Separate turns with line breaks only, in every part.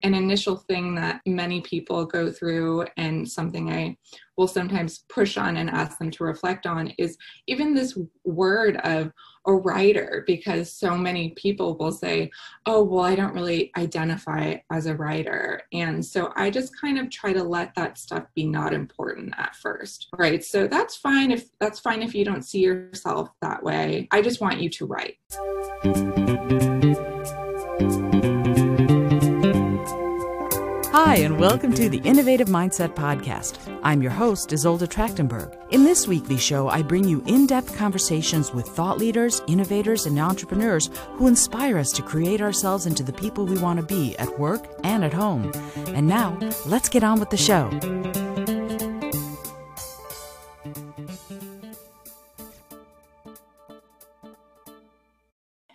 an initial thing that many people go through, and something I will sometimes push on and ask them to reflect on, is even this word of a writer, because so many people will say, oh, well, I don't really identify as a writer. And so I just kind of try to let that stuff be not important at first, right? So that's fine if you don't see yourself that way. I just want you to write.
Hi, and welcome to the Innovative Mindset Podcast. I'm your host, Isolde Trachtenberg. In this weekly show, I bring you in-depth conversations with thought leaders, innovators, and entrepreneurs who inspire us to create ourselves into the people we want to be at work and at home. And now, let's get on with the show.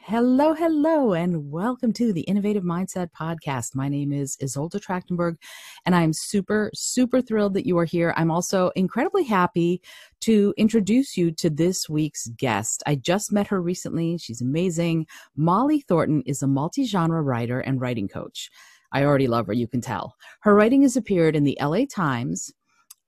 Hello, and welcome to the Innovative Mindset Podcast. My name is Isolde Trachtenberg, and I'm super thrilled that you are here. I'm also incredibly happy to introduce you to this week's guest. I just met her recently. She's amazing. Molly Thornton is a multi-genre writer and writing coach. I already love her, you can tell. Her writing has appeared in the LA Times,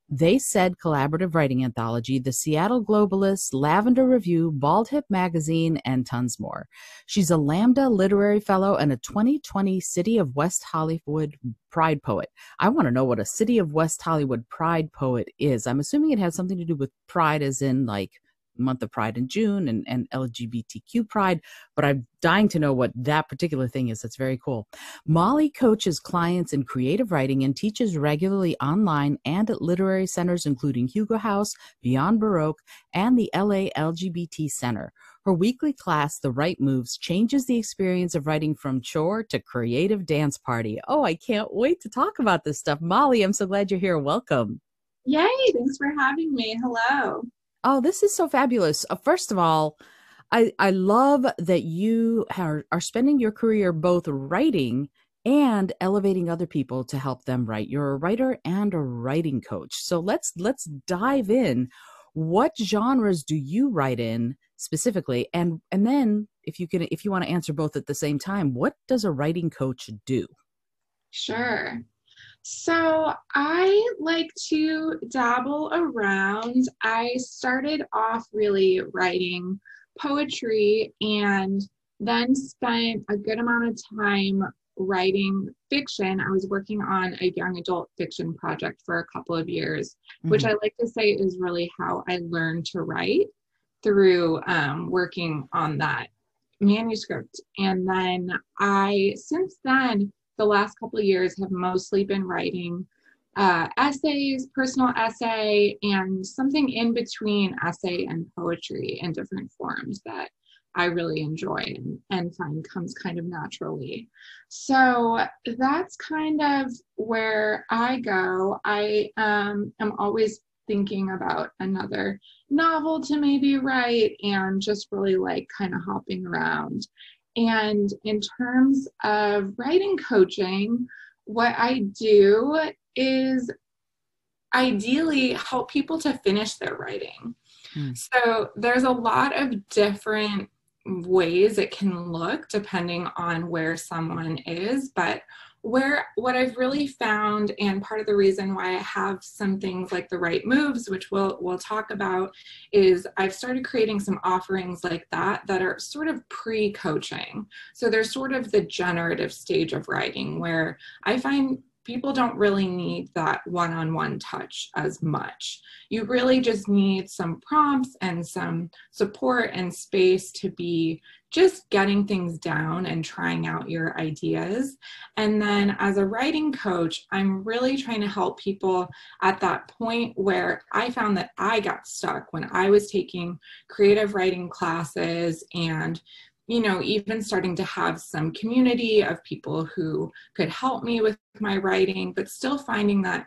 They Said Collaborative Writing Anthology, the Seattle Globalist, Lavender Review, Bald Hip Magazine, and tons more. She's a Lambda Literary Fellow and a 2020 City of West Hollywood Pride Poet. I want to know what a City of West Hollywood Pride Poet is. I'm assuming it has something to do with pride, as in like month of Pride in June and LGBTQ Pride, but I'm dying to know what that particular thing is. That's very cool. Molly coaches clients in creative writing and teaches regularly online and at literary centers, including Hugo House, Beyond Baroque, and the LA LGBT Center. Her weekly class, The Right Moves, changes the experience of writing from chore to creative dance party. Oh, I can't wait to talk about this stuff. Molly, I'm so glad you're here. Welcome.
Yay, thanks for having me. Hello.
Oh, this is so fabulous. First of all, I love that you are spending your career both writing and elevating other people to help them write. You're a writer and a writing coach. So let's dive in. What genres do you write in specifically? And then if you want to answer both at the same time, what does a writing coach do?
Sure. So I like to dabble around. I started off really writing poetry and then spent a good amount of time writing fiction. I was working on a young adult fiction project for a couple of years, which I like to say is really how I learned to write, through working on that manuscript. And then since then, the last couple of years have mostly been writing essays, personal essay, and something in between essay and poetry in different forms that I really enjoy and find comes kind of naturally. So that's kind of where I go. I am always thinking about another novel to maybe write, and just really like kind of hopping around. And in terms of writing coaching, what I do is ideally help people to finish their writing. So there's a lot of different ways it can look depending on where someone is, but what I've really found, and part of the reason why I have some things like The Right Moves, which we'll talk about, is I've started creating some offerings like that are sort of pre-coaching. So they're sort of the generative stage of writing, where I find people don't really need that one-on-one touch as much. You really just need some prompts and some support and space to be just getting things down and trying out your ideas. And then as a writing coach, I'm really trying to help people at that point where I found that I got stuck when I was taking creative writing classes and even starting to have some community of people who could help me with my writing, but still finding that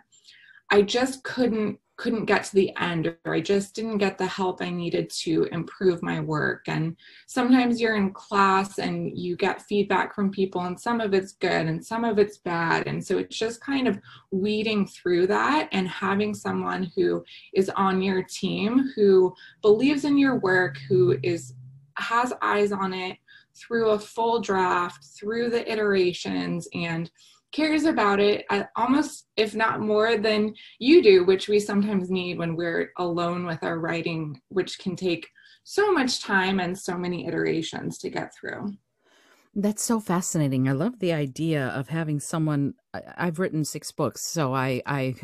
I just couldn't get to the end, or I just didn't get the help I needed to improve my work. And sometimes you're in class and you get feedback from people, and some of it's good and some of it's bad. And so it's just kind of weeding through that and having someone who is on your team, who believes in your work, who has eyes on it through a full draft, through the iterations, and cares about it almost, if not more than you do, which we sometimes need when we're alone with our writing, which can take so much time and so many iterations to get through.
That's so fascinating. I love the idea of having someone. I've written 6 books, so
Wow.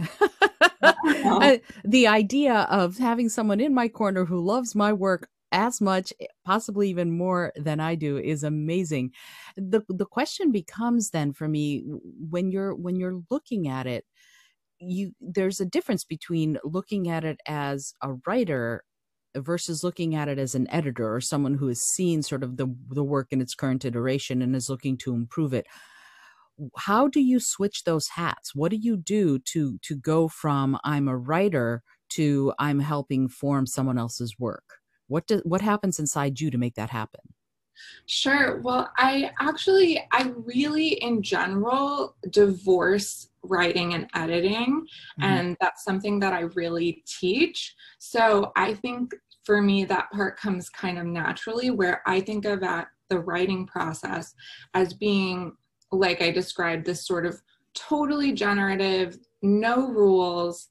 the idea of having someone in my corner who loves my work as much, possibly even more than I do, is amazing. The question becomes then for me, when you're looking at it, there's a difference between looking at it as a writer versus looking at it as an editor or someone who has seen sort of the work in its current iteration and is looking to improve it. How do you switch those hats? What do you do to go from I'm a writer to I'm helping form someone else's work? What happens inside you to make that happen?
Sure. Well, I really, in general, divorce writing and editing,
Hmm.
and that's something that I really teach. So I think for me, that part comes kind of naturally, where I think of that the writing process as being, like I described, this sort of totally generative, no rules,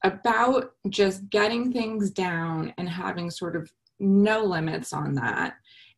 about just getting things down and having sort of no limits on that.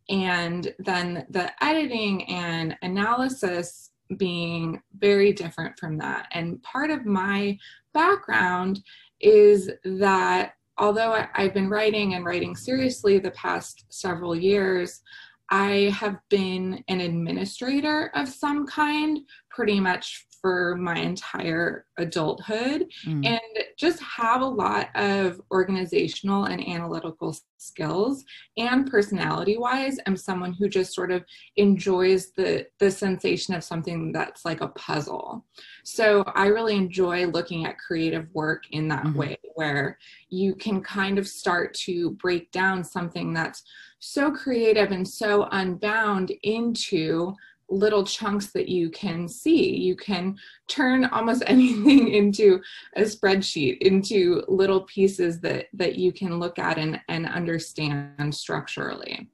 And then the editing and analysis being very different from that. And part of my background is that although I've been writing and writing seriously the past several years, I have been an administrator of some kind pretty much for my entire adulthood,
Mm.
and just have a lot of organizational and analytical skills. And personality wise, I'm someone who just sort of enjoys the sensation of something that's like a puzzle. So I really enjoy looking at creative work in that
Hmm.
way, where you can kind of start to break down something that's so creative and so unbound into little chunks that you can see. You can turn almost anything into a spreadsheet, into little pieces that you can look at and understand structurally.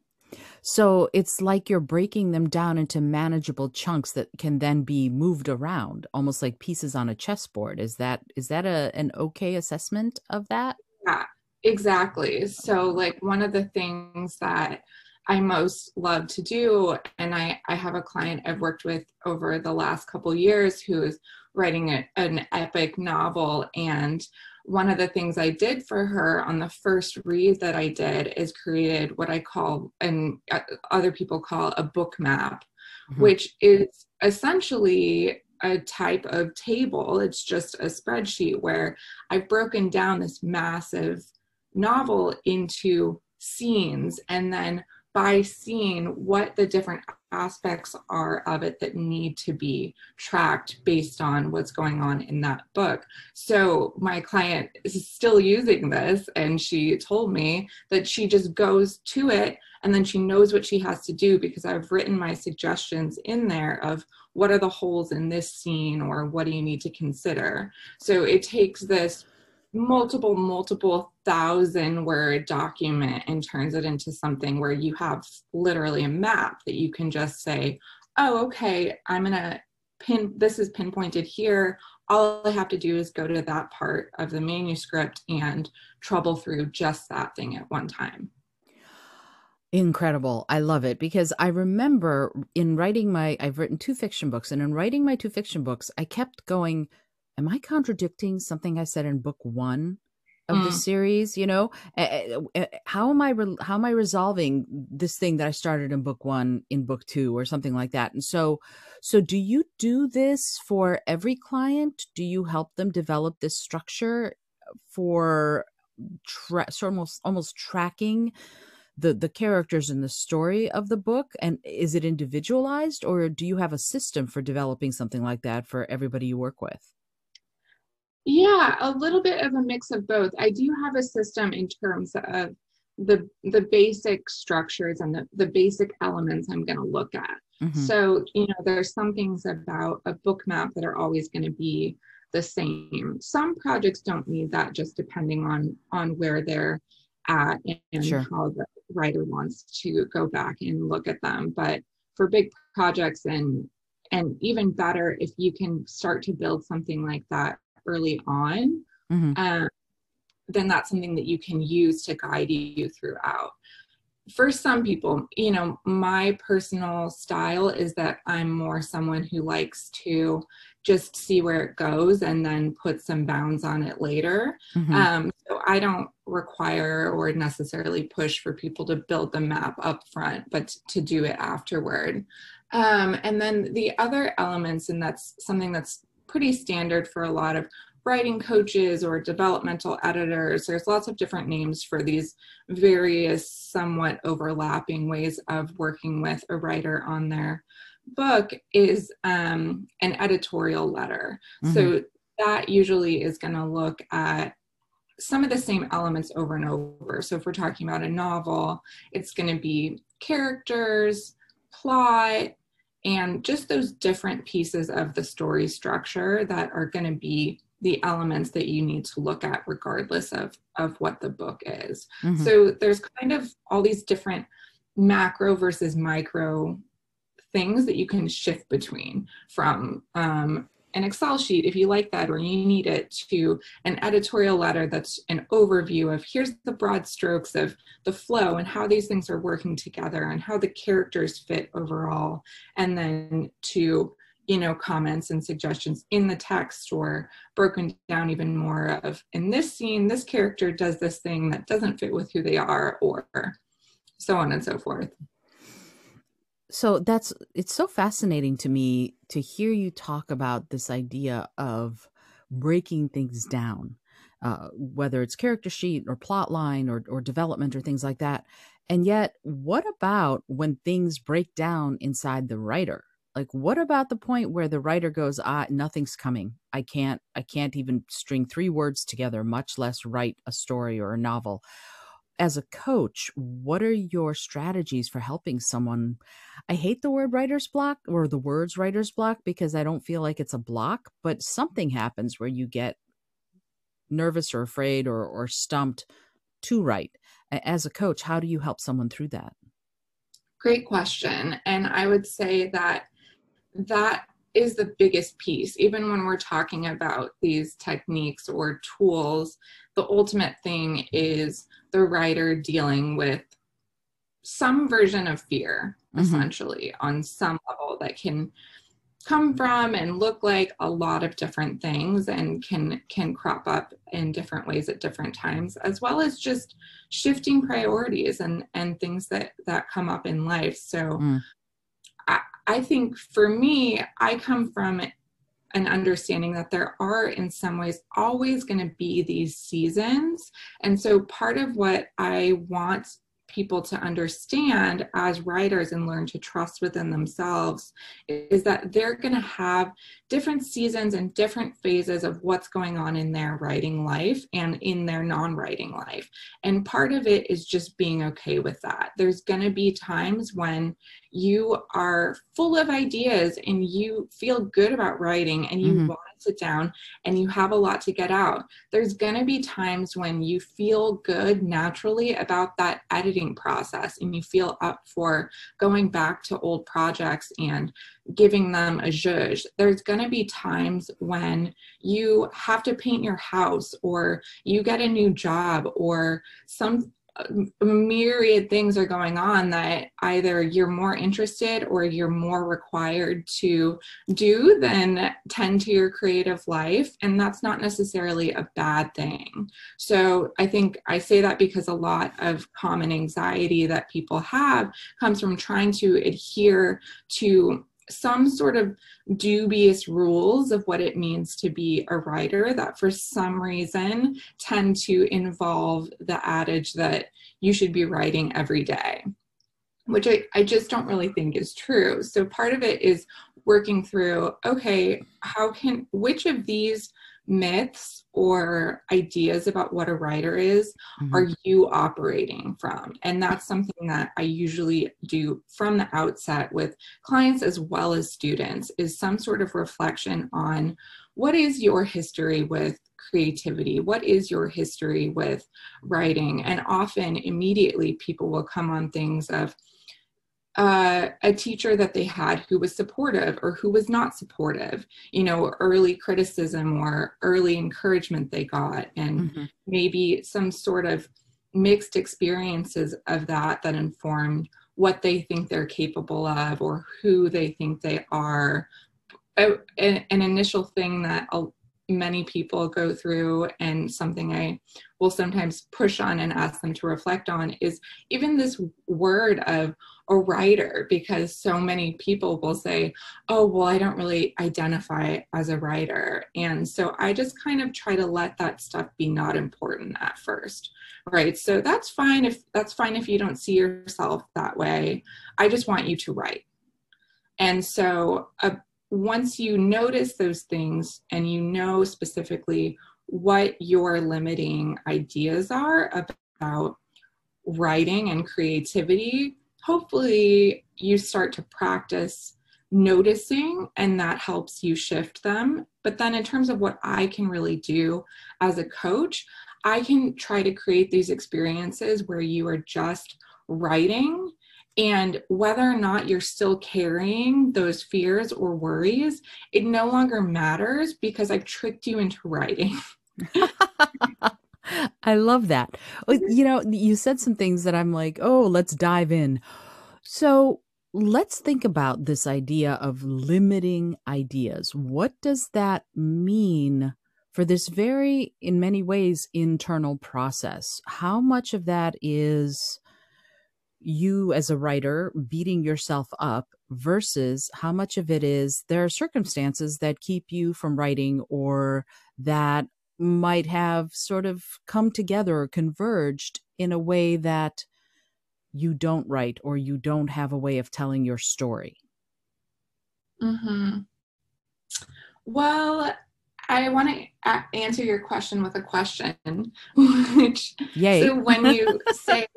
So it's like you're breaking them down into manageable chunks that can then be moved around, almost like pieces on a chessboard. Is that an okay assessment of that?
Yeah, exactly. So like one of the things that I most love to do, and I have a client I've worked with over the last couple years who is writing an epic novel. And one of the things I did for her on the first read that I did is created what I call, and other people call, a book map,
Mhm.
which is essentially a type of table. It's just a spreadsheet where I've broken down this massive novel into scenes, and then by scene, what the different aspects are of it that need to be tracked based on what's going on in that book. So my client is still using this, and she told me that she just goes to it and then she knows what she has to do because I've written my suggestions in there of what are the holes in this scene or what do you need to consider. So it takes this multiple thousand word document and turns it into something where you have literally a map that you can just say, oh, okay, I'm gonna this is pinpointed here. All I have to do is go to that part of the manuscript and trouble through just that thing at one time.
Incredible. I love it because I remember in writing I've written 2 fiction books, and in writing my 2 fiction books, I kept going, am I contradicting something I said in book 1 of the
Mm.
series? How am I resolving this thing that I started in book 1 in book 2 or something like that? And so do you do this for every client? Do you help them develop this structure for sort of almost tracking the characters in the story of the book? And is it individualized, or do you have a system for developing something like that for everybody you work with?
Yeah, a little bit of a mix of both. I do have a system in terms of the basic structures and the basic elements I'm going to look at.
Hmm.
So, there's some things about a book map that are always going to be the same. Some projects don't need that, just depending on where they're at and
Sure.
how the writer wants to go back and look at them. But for big projects and and even better if you can start to build something like that early on, then that's something that you can use to guide you throughout. For some people, my personal style is that I'm more someone who likes to just see where it goes and then put some bounds on it later. So I don't require or necessarily push for people to build the map up front, but to do it afterward. And then the other elements, and that's something that's pretty standard for a lot of writing coaches or developmental editors. There's lots of different names for these various somewhat overlapping ways of working with a writer on their book, is an editorial letter. So that usually is going to look at some of the same elements over and over. So if we're talking about a novel, it's going to be characters, plot, and just those different pieces of the story structure that are going to be the elements that you need to look at regardless of what the book is. So there's kind of all these different macro versus micro things that you can shift between, from an Excel sheet, if you like that, or you need it, to an editorial letter that's an overview of here's the broad strokes of the flow and how these things are working together and how the characters fit overall, and then to comments and suggestions in the text, or broken down even more of, in this scene, this character does this thing that doesn't fit with who they are, or so on and so forth.
So it's so fascinating to me to hear you talk about this idea of breaking things down, whether it's character sheet or plot line or development or things like that. And yet, what about when things break down inside the writer? Like, what about the point where the writer goes, nothing's coming. I can't even string 3 words together, much less write a story or a novel. As a coach, what are your strategies for helping someone? I hate the word writer's block, or the words writer's block, because I don't feel like it's a block, but something happens where you get nervous or afraid or stumped to write. As a coach, how do you help someone through that?
Great question. And I would say that is the biggest piece. Even when we're talking about these techniques or tools, the ultimate thing is the writer dealing with some version of fear, essentially, on some level, that can come from and look like a lot of different things, and can crop up in different ways at different times, as well as just shifting priorities and things that come up in life. So I think for me, I come from an understanding that there are, in some ways, always going to be these seasons. And so part of what I want people to understand as writers and learn to trust within themselves is that they're going to have different seasons and different phases of what's going on in their writing life and in their non-writing life. And part of it is just being okay with that. There's going to be times when you are full of ideas and you feel good about writing and you want to sit down and you have a lot to get out. There's going to be times when you feel good naturally about that editing process and you feel up for going back to old projects and giving them a zhuzh. There's going to be times when you have to paint your house, or you get a new job, or some myriad things are going on that either you're more interested or you're more required to do than tend to your creative life. And that's not necessarily a bad thing. So I think I say that because a lot of common anxiety that people have comes from trying to adhere to some sort of dubious rules of what it means to be a writer that for some reason tend to involve the adage that you should be writing every day, which I just don't really think is true. So part of it is working through, okay, which of these myths or ideas about what a writer is are you operating from? And that's something that I usually do from the outset with clients as well as students, is some sort of reflection on what is your history with creativity? What is your history with writing? And often immediately people will come on things of, a teacher that they had who was supportive or who was not supportive, early criticism or early encouragement they got, and
Mm-hmm.
maybe some sort of mixed experiences of that informed what they think they're capable of or who they think they are. An initial thing that many people go through, and something I will sometimes push on and ask them to reflect on, is even this word of a writer, because so many people will say, oh, well, I don't really identify as a writer. And so I just kind of try to let that stuff be not important at first, right? So that's fine if you don't see yourself that way. I just want you to write. And so once you notice those things and you know specifically what your limiting ideas are about writing and creativity, hopefully you start to practice noticing, and that helps you shift them. But then in terms of what I can really do as a coach, I can try to create these experiences where you are just writing, and whether or not you're still carrying those fears or worries, it no longer matters because I've tricked you into writing.
I love that. You said some things that I'm like, oh, let's dive in. So let's think about this idea of limiting ideas. What does that mean for this very, in many ways, internal process? How much of that is you as a writer beating yourself up versus how much of it is there are circumstances that keep you from writing, or that might have sort of come together or converged in a way that you don't write, or you don't have a way of telling your story?
Mm-hmm. Well, I want to answer your question with a question, which,
Yay.
so when you say,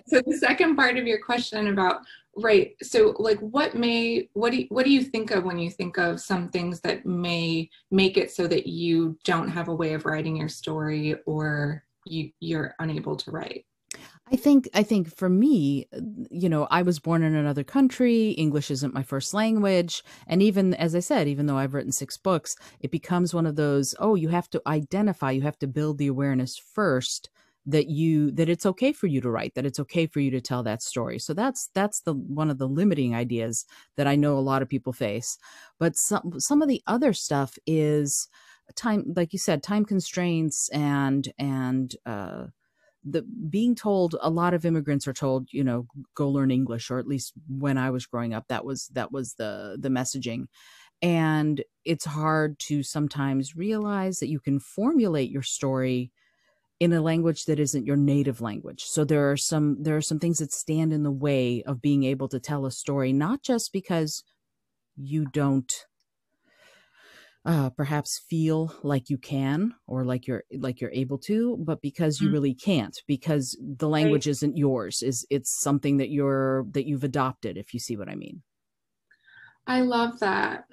so the second part of your question about, right, so like what do you think of when you think of some things that may make it so that you don't have a way of writing your story, or you're unable to write?
I think for me, I was born in another country. English isn't my first language. And even, as I said, even though I've written 6 books, it becomes one of those, oh, you have to identify, you have to build the awareness first that it's okay for you to write, that it's okay for you to tell that story. So that's the one of the limiting ideas that I know a lot of people face. But some of the other stuff is time, like you said, time constraints, and the being told, a lot of immigrants are told, go learn English, or at least when I was growing up, that was the messaging. And it's hard to sometimes realize that you can formulate your story in a language that isn't your native language. So there are some things that stand in the way of being able to tell a story, not just because you don't perhaps feel like you can, or like you're able to, but because you
Mm,
really can't, because the
right.
language isn't yours. It's something that you've adopted, if you see what I mean.
I love that.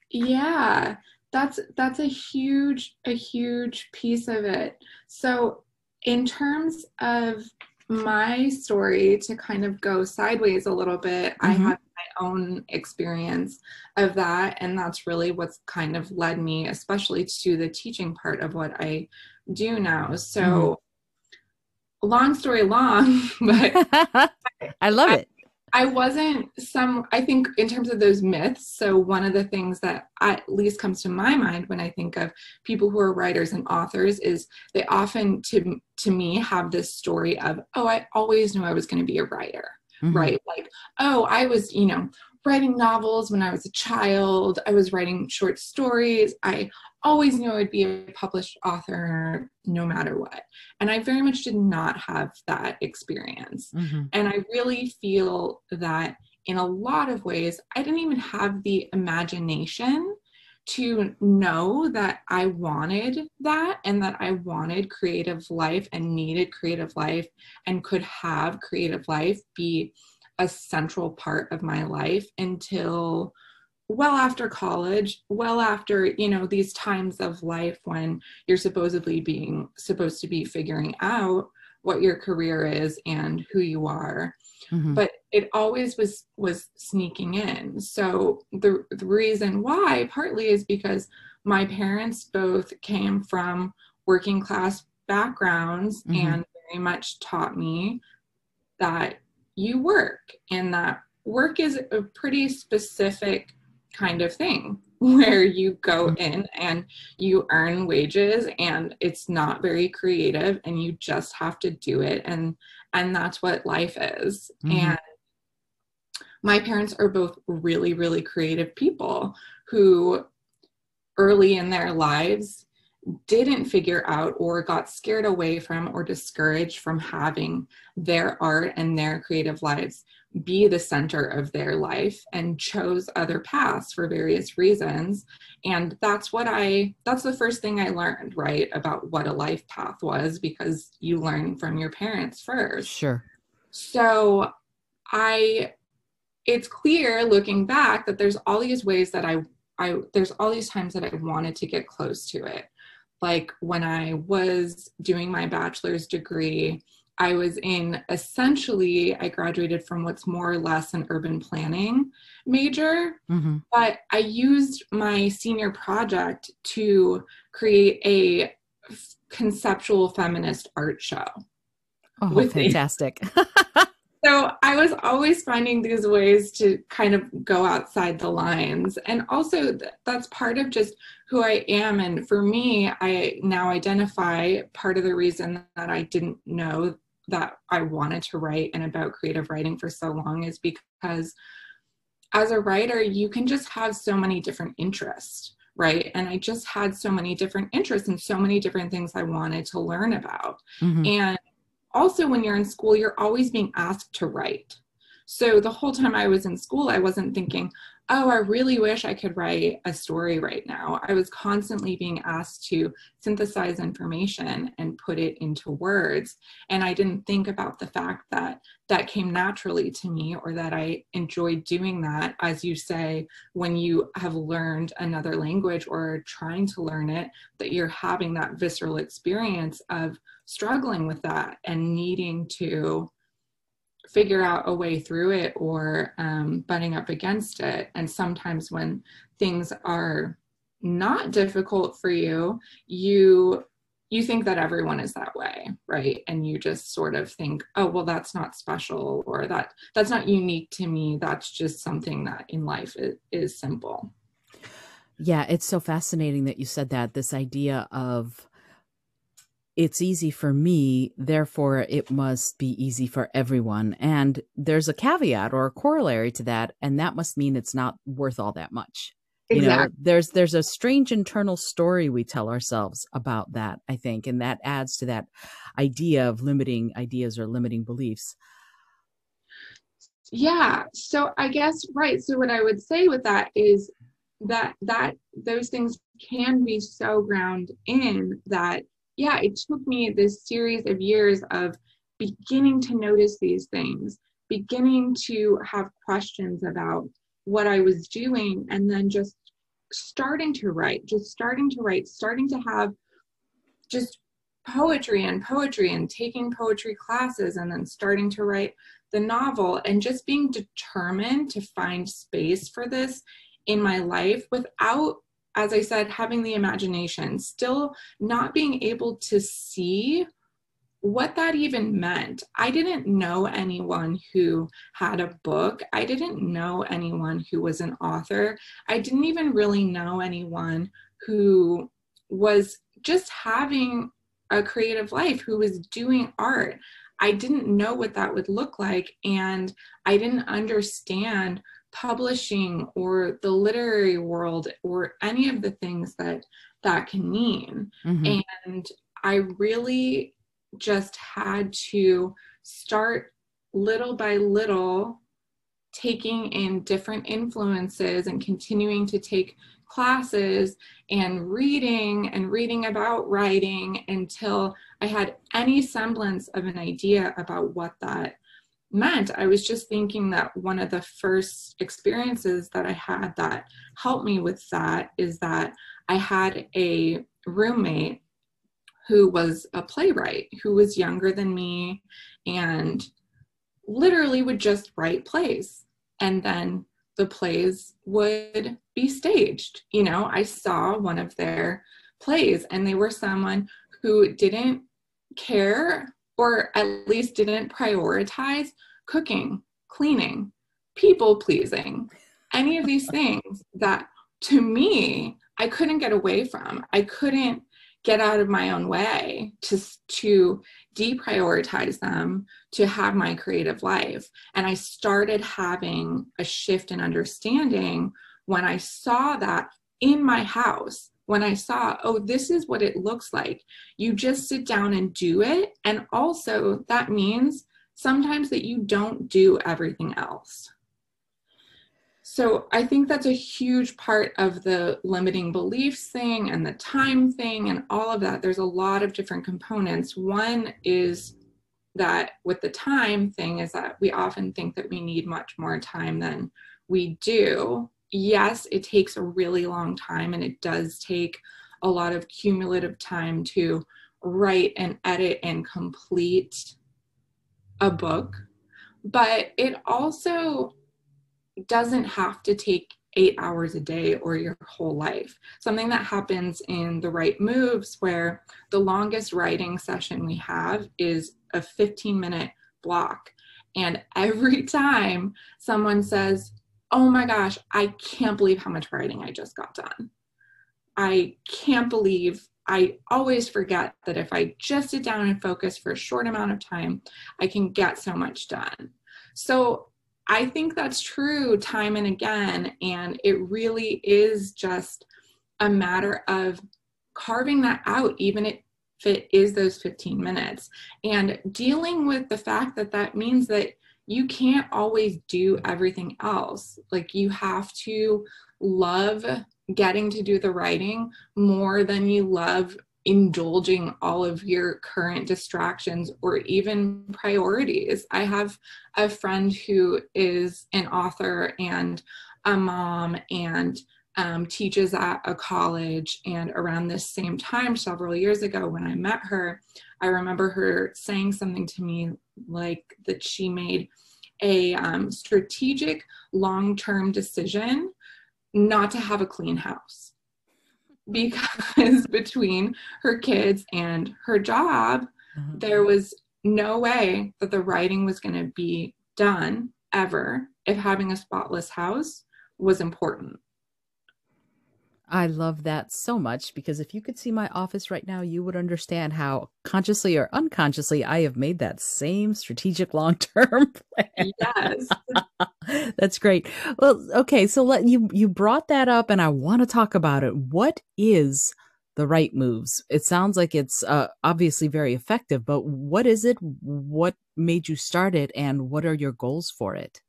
Yeah, that's a huge piece of it. So in terms of my story, to kind of go sideways a little bit, I
Mm-hmm.
have my own experience of that, and that's really what's kind of led me, especially to the teaching part of what I do now.
Mm-hmm.
So long story long, but
I love
I
it.
I think in terms of those myths, so one of the things that at least comes to my mind when I think of people who are writers and authors is they often, to me, have this story of, oh, I always knew I was going to be a writer,
Mm-hmm.
right? Like, oh, I was, writing novels when I was a child. I was writing short stories. I always knew I would be a published author no matter what. And I very much did not have that experience.
Mm-hmm.
And I really feel that in a lot of ways, I didn't even have the imagination to know that I wanted that, and that I wanted creative life and needed creative life and could have creative life be a central part of my life until well after college, well after, these times of life when you're supposed to be figuring out what your career is and who you are.
Mm-hmm.
But it always was sneaking in. So the reason why partly is because my parents both came from working class backgrounds
Mm-hmm.
and very much taught me that you work, and that work is a pretty specific kind of thing where you go in and you earn wages, and it's not very creative, and you just have to do it, and that's what life is.
Mm-hmm.
And my parents are both really, really creative people who early in their lives didn't figure out or got scared away from or discouraged from having their art and their creative lives be the center of their life, and chose other paths for various reasons. And that's the first thing I learned, right, about what a life path was, because you learn from your parents first.
Sure.
So it's clear looking back that there's all these ways that there's all these times that I wanted to get close to it. Like when I was doing my bachelor's degree, I graduated from what's more or less an urban planning major,
Mm-hmm.
but I used my senior project to create a conceptual feminist art show.
Oh, fantastic.
So I was always finding these ways to kind of go outside the lines. And also that's part of just who I am. And for me, I now identify part of the reason that I didn't know that I wanted to write and about creative writing for so long is because as a writer, you can just have so many different interests, right? And I just had so many different interests and so many different things I wanted to learn about.
Mm-hmm.
And also, when you're in school, you're always being asked to write. So the whole time I was in school, I wasn't thinking, oh, I really wish I could write a story right now. I was constantly being asked to synthesize information and put it into words. And I didn't think about the fact that that came naturally to me, or that I enjoyed doing that. As you say, when you have learned another language or are trying to learn it, that you're having that visceral experience of struggling with that and needing to figure out a way through it, or butting up against it. And sometimes when things are not difficult for you, you think that everyone is that way, right? And you just sort of think, oh, well, that's not special, or that's not unique to me. That's just something that in life is simple.
Yeah, it's so fascinating that you said that, this idea of it's easy for me, therefore it must be easy for everyone. And there's a caveat or a corollary to that, and that must mean it's not worth all that much.
Exactly.
You know, there's a strange internal story we tell ourselves about that, I think, and that adds to that idea of limiting ideas or limiting beliefs.
Yeah. So I guess, right. So what I would say with that is that those things can be so ground in that, yeah, it took me this series of years of beginning to notice these things, beginning to have questions about what I was doing, and then just starting to write, starting to have just poetry and taking poetry classes, and then starting to write the novel, and just being determined to find space for this in my life without, as I said, having the imagination, still not being able to see what that even meant. I didn't know anyone who had a book. I didn't know anyone who was an author. I didn't even really know anyone who was just having a creative life, who was doing art. I didn't know what that would look like, and I didn't understand publishing or the literary world or any of the things that can mean.
Mm-hmm.
And I really just had to start little by little taking in different influences and continuing to take classes and reading about writing until I had any semblance of an idea about what that meant. I was just thinking that one of the first experiences that I had that helped me with that is that I had a roommate who was a playwright who was younger than me and literally would just write plays. And then the plays would be staged. You know, I saw one of their plays and they were someone who didn't care, or at least didn't prioritize cooking, cleaning, people pleasing, any of these things that to me, I couldn't get away from. I couldn't get out of my own way to deprioritize them to have my creative life. And I started having a shift in understanding when I saw that in my house, when I saw, oh, this is what it looks like. You just sit down and do it. And also that means sometimes that you don't do everything else. So I think that's a huge part of the limiting beliefs thing and the time thing and all of that. There's a lot of different components. One is that with the time thing is that we often think that we need much more time than we do. Yes, it takes a really long time, and it does take a lot of cumulative time to write and edit and complete a book, but it also doesn't have to take 8 hours a day or your whole life. Something that happens in the Right Moves, where the longest writing session we have is a 15-minute block. And every time someone says, oh my gosh, I can't believe how much writing I just got done. I can't believe, I always forget that if I just sit down and focus for a short amount of time, I can get so much done. So I think that's true time and again, and it really is just a matter of carving that out, even if it is those 15 minutes, and dealing with the fact that that means that you can't always do everything else. Like, you have to love getting to do the writing more than you love indulging all of your current distractions or even priorities. I have a friend who is an author and a mom and teaches at a college. And around this same time, several years ago, when I met her, I remember her saying something to me like that she made a strategic long-term decision not to have a clean house, because between her kids and her job, there was no way that the writing was going to be done ever if having a spotless house was important.
I love that so much, because if you could see my office right now, you would understand how consciously or unconsciously I have made that same strategic long-term plan.
Yes.
That's great. Well, okay, so you brought that up and I want to talk about it. What is the Right Moves? It sounds like it's obviously very effective, but what is it? What made you start it, and what are your goals for it?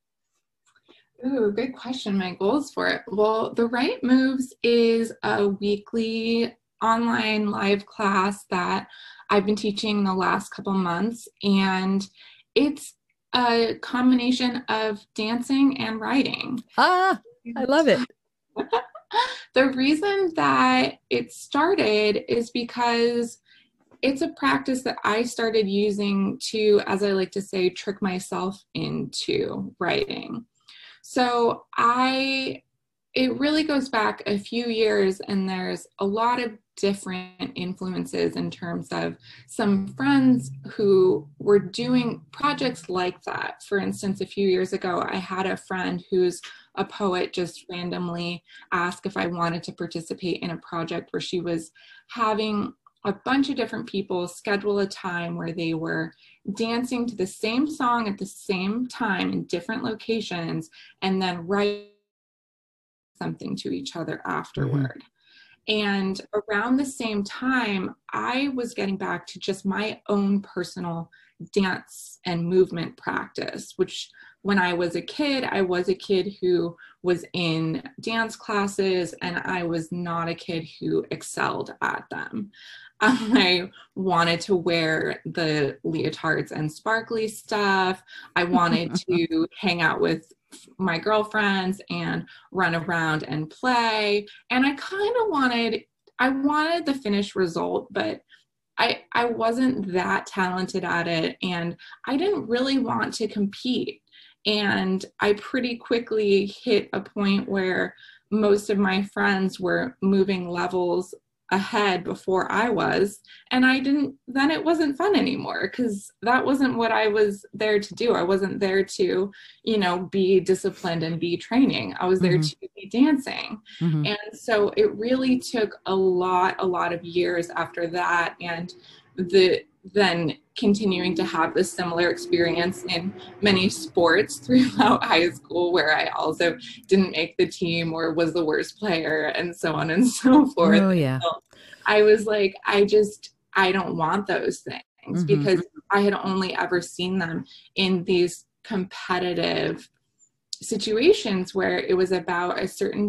Ooh, good question. My goals for it. Well, the Right Moves is a weekly online live class that I've been teaching the last couple months, and it's a combination of dancing and writing.
Ah, I love it.
The reason that it started is because it's a practice that I started using to, as I like to say, trick myself into writing. So it really goes back a few years, and there's a lot of different influences in terms of some friends who were doing projects like that. For instance, a few years ago, I had a friend who's a poet just randomly ask if I wanted to participate in a project where she was having a bunch of different people schedule a time where they were dancing to the same song at the same time in different locations, and then write something to each other afterward. And around the same time, I was getting back to just my own personal dance and movement practice, which when I was a kid who was in dance classes, and I was not a kid who excelled at them. I wanted to wear the leotards and sparkly stuff. I wanted to hang out with my girlfriends and run around and play. And I wanted the finished result, but I wasn't that talented at it, and I didn't really want to compete. And I pretty quickly hit a point where most of my friends were moving levels ahead before I was. And then it wasn't fun anymore, because that wasn't what I was there to do. I wasn't there to, be disciplined and be training. I was there to be dancing.
Mm-hmm.
And so it really took a lot of years after that. And then continuing to have this similar experience in many sports throughout high school, where I also didn't make the team or was the worst player, and so on and so forth.
Oh, yeah.
So I was like, I don't want those things, because I had only ever seen them in these competitive situations where it was about a certain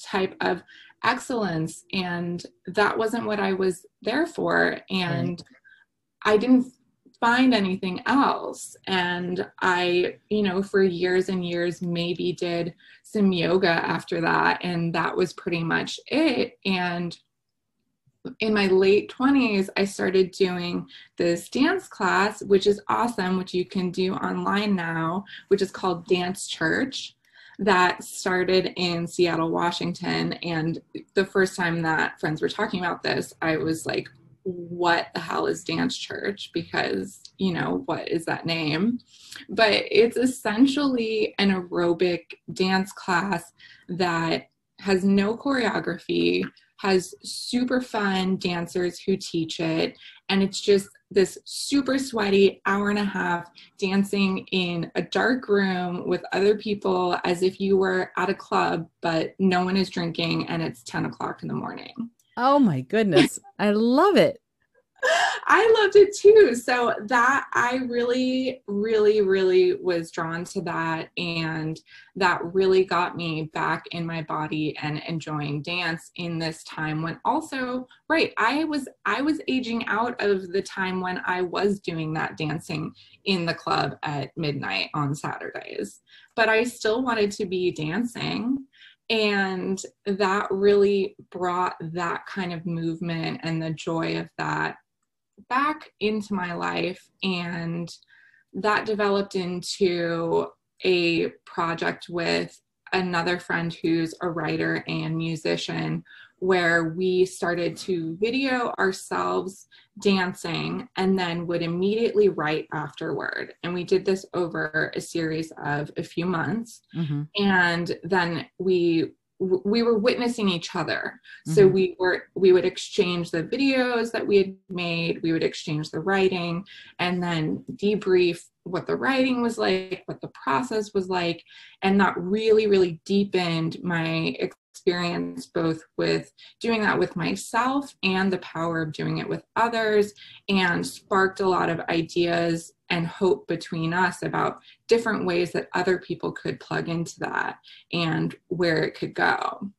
type of excellence, and that wasn't what I was there for. And I didn't find anything else. And I, for years and years, maybe did some yoga after that, and that was pretty much it. And in my late 20s, I started doing this dance class, which is awesome, which you can do online now, which is called Dance Church, that started in Seattle, Washington. And the first time that friends were talking about this, I was like, what the hell is Dance Church? Because, what is that name? But it's essentially an aerobic dance class that has no choreography, has super fun dancers who teach it, and it's just this super sweaty hour and a half dancing in a dark room with other people, as if you were at a club, but no one is drinking, and it's 10 o'clock in the morning.
Oh my goodness. I love it.
I loved it too. So that I really, really, really was drawn to that. And that really got me back in my body and enjoying dance in this time when also, right, I was aging out of the time when I was doing that dancing in the club at midnight on Saturdays, but I still wanted to be dancing. And that really brought that kind of movement and the joy of that back into my life. And that developed into a project with another friend who's a writer and musician, where we started to video ourselves dancing and then would immediately write afterward. And we did this over a series of a few months. And then we were witnessing each other. So we would exchange the videos that we had made, we would exchange the writing, and then debrief what the writing was like, what the process was like. And that really, really deepened my experience, both with doing that with myself and the power of doing it with others, and sparked a lot of ideas and hope between us about different ways that other people could plug into that and where it could go.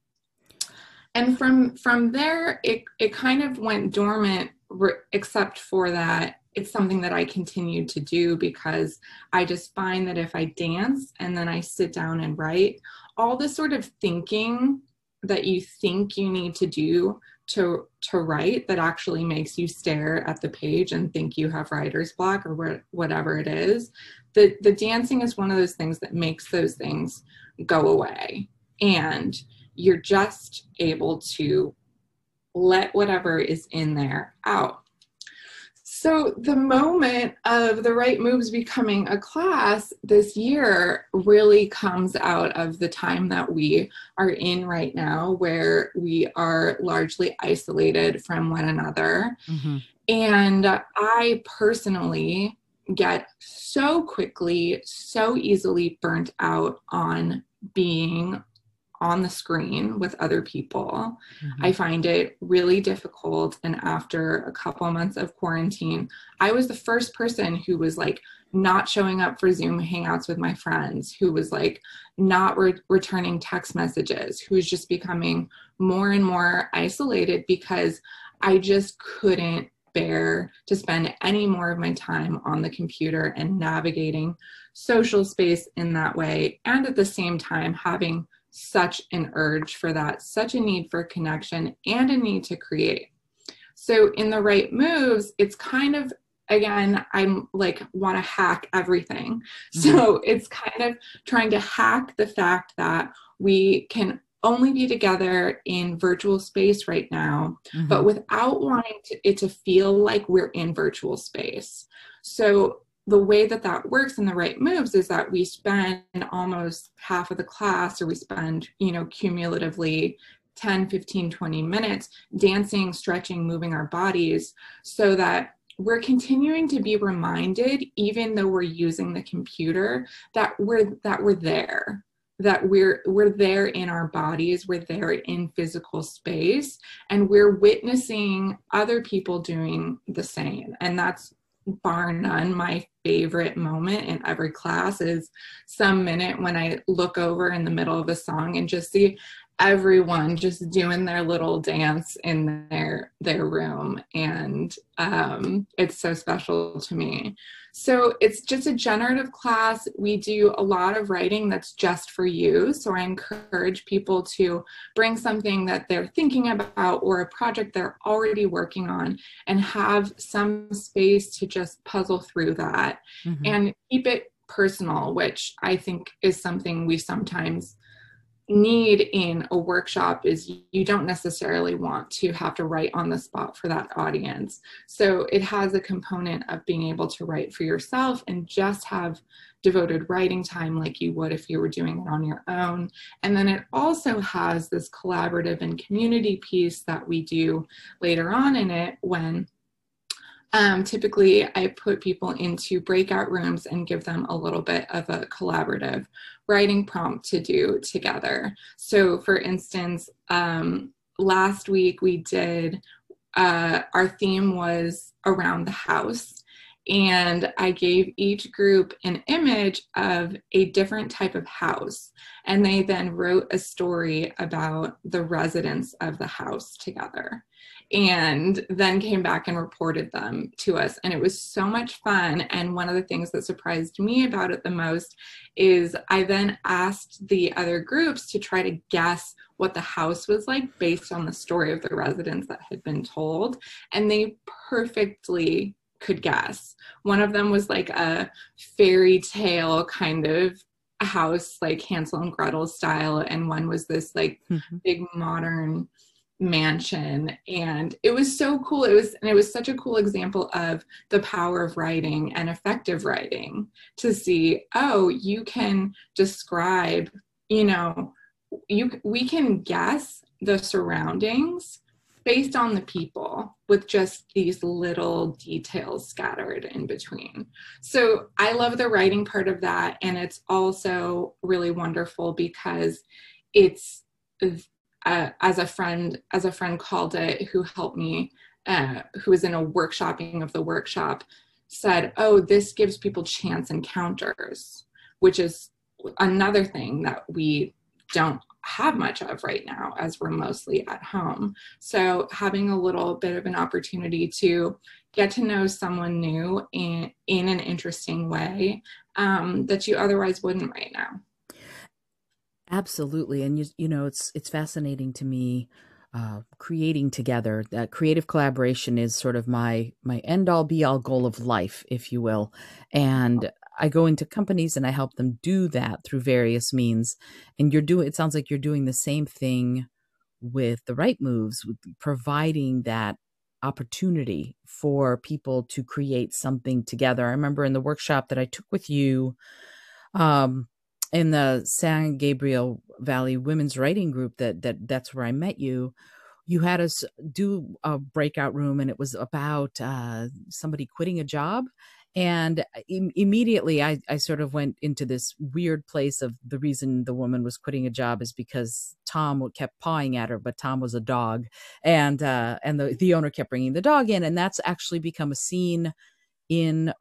And from there, it kind of went dormant, except for that it's something that I continued to do, because I just find that if I dance and then I sit down and write, all the sort of thinking that you think you need to do to write that actually makes you stare at the page and think you have writer's block or whatever it is, the dancing is one of those things that makes those things go away. And you're just able to let whatever is in there out. So the moment of the Right Moves becoming a class this year really comes out of the time that we are in right now, where we are largely isolated from one another. And I personally get so quickly, so easily burnt out on being on the screen with other people. I find it really difficult. And after a couple of months of quarantine, I was the first person who was like not showing up for Zoom hangouts with my friends, who was like not returning text messages, who was just becoming more and more isolated, because I just couldn't bear to spend any more of my time on the computer and navigating social space in that way. And at the same time, having such an urge for that, such a need for connection and a need to create. So in the right moves, it's kind of, again, I'm like, want to hack everything. So it's kind of trying to hack the fact that we can only be together in virtual space right now, but without wanting it to feel like we're in virtual space. So the way that that works in the right moves is that we spend almost half of the class, or we spend, cumulatively 10, 15, 20 minutes dancing, stretching, moving our bodies, so that we're continuing to be reminded, even though we're using the computer, that we're there, that we're there in our bodies, we're there in physical space, and we're witnessing other people doing the same. And that's bar none my favorite moment in every class, is some minute when I look over in the middle of a song and just see everyone just doing their little dance in their room. And it's so special to me. So it's just a generative class. We do a lot of writing that's just for you. So I encourage people to bring something that they're thinking about, or a project they're already working on, and have some space to just puzzle through that and keep it personal, which I think is something we sometimes need in a workshop. Is you don't necessarily want to have to write on the spot for that audience. So it has a component of being able to write for yourself and just have devoted writing time like you would if you were doing it on your own. And then it also has this collaborative and community piece that we do later on in it, when typically I put people into breakout rooms and give them a little bit of a collaborative writing prompt to do together. So for instance, last week we did, our theme was around the house. And I gave each group an image of a different type of house. And they then wrote a story about the residents of the house together, and then came back and reported them to us. And it was so much fun. And one of the things that surprised me about it the most is I then asked the other groups to try to guess what the house was like based on the story of the residents that had been told. And they perfectly could guess. One of them was like a fairy tale kind of house, like Hansel and Gretel style. And one was this like big modern mansion. And it was so cool. It was such a cool example of the power of writing and effective writing, to see, oh, you can describe, we can guess the surroundings based on the people with just these little details scattered in between. So I love the writing part of that. And it's also really wonderful because it's, as a friend called it, who helped me, who was in a workshopping of the workshop, said, oh, this gives people chance encounters, which is another thing that we don't have much of right now, as we're mostly at home. So having a little bit of an opportunity to get to know someone new in an interesting way, that you otherwise wouldn't right now.
Absolutely. And it's fascinating to me, creating together. That creative collaboration is sort of my end all be all goal of life, if you will. And I go into companies and I help them do that through various means. And it sounds like you're doing the same thing with the right moves, with providing that opportunity for people to create something together. I remember in the workshop that I took with you, in the San Gabriel Valley Women's Writing Group, that's where I met you. You had us do a breakout room, and it was about somebody quitting a job. And immediately I sort of went into this weird place of the reason the woman was quitting a job is because Tom kept pawing at her, but Tom was a dog. And the owner kept bringing the dog in. And that's actually become a scene in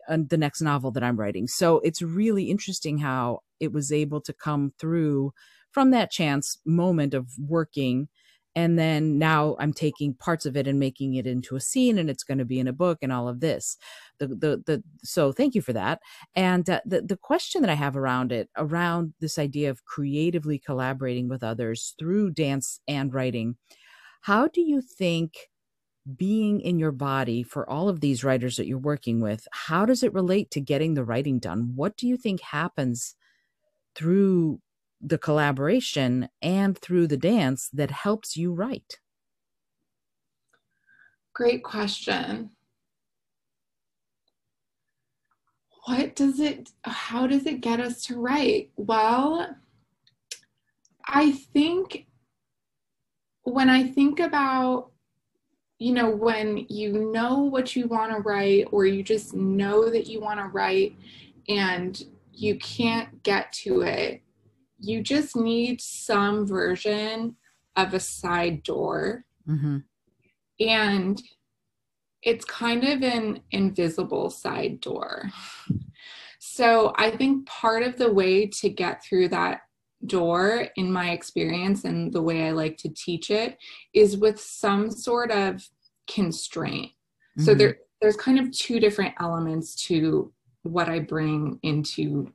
the next novel that I'm writing. So it's really interesting how it was able to come through from that chance moment of working. And then now I'm taking parts of it and making it into a scene, and it's going to be in a book and all of this. So thank you for that. And the question that I have around this idea of creatively collaborating with others through dance and writing, how do you think being in your body for all of these writers that you're working with, how does it relate to getting the writing done? What do you think happens through the collaboration and through the dance that helps you write?
Great question. How does it get us to write? Well, I think when I think about, when you know what you want to write, or you just know that you want to write and you can't get to it, you just need some version of a side door.
Mm-hmm.
And it's kind of an invisible side door. So I think part of the way to get through that door, in my experience and the way I like to teach it, is with some sort of constraint. Mm-hmm. So there's kind of two different elements to what I bring into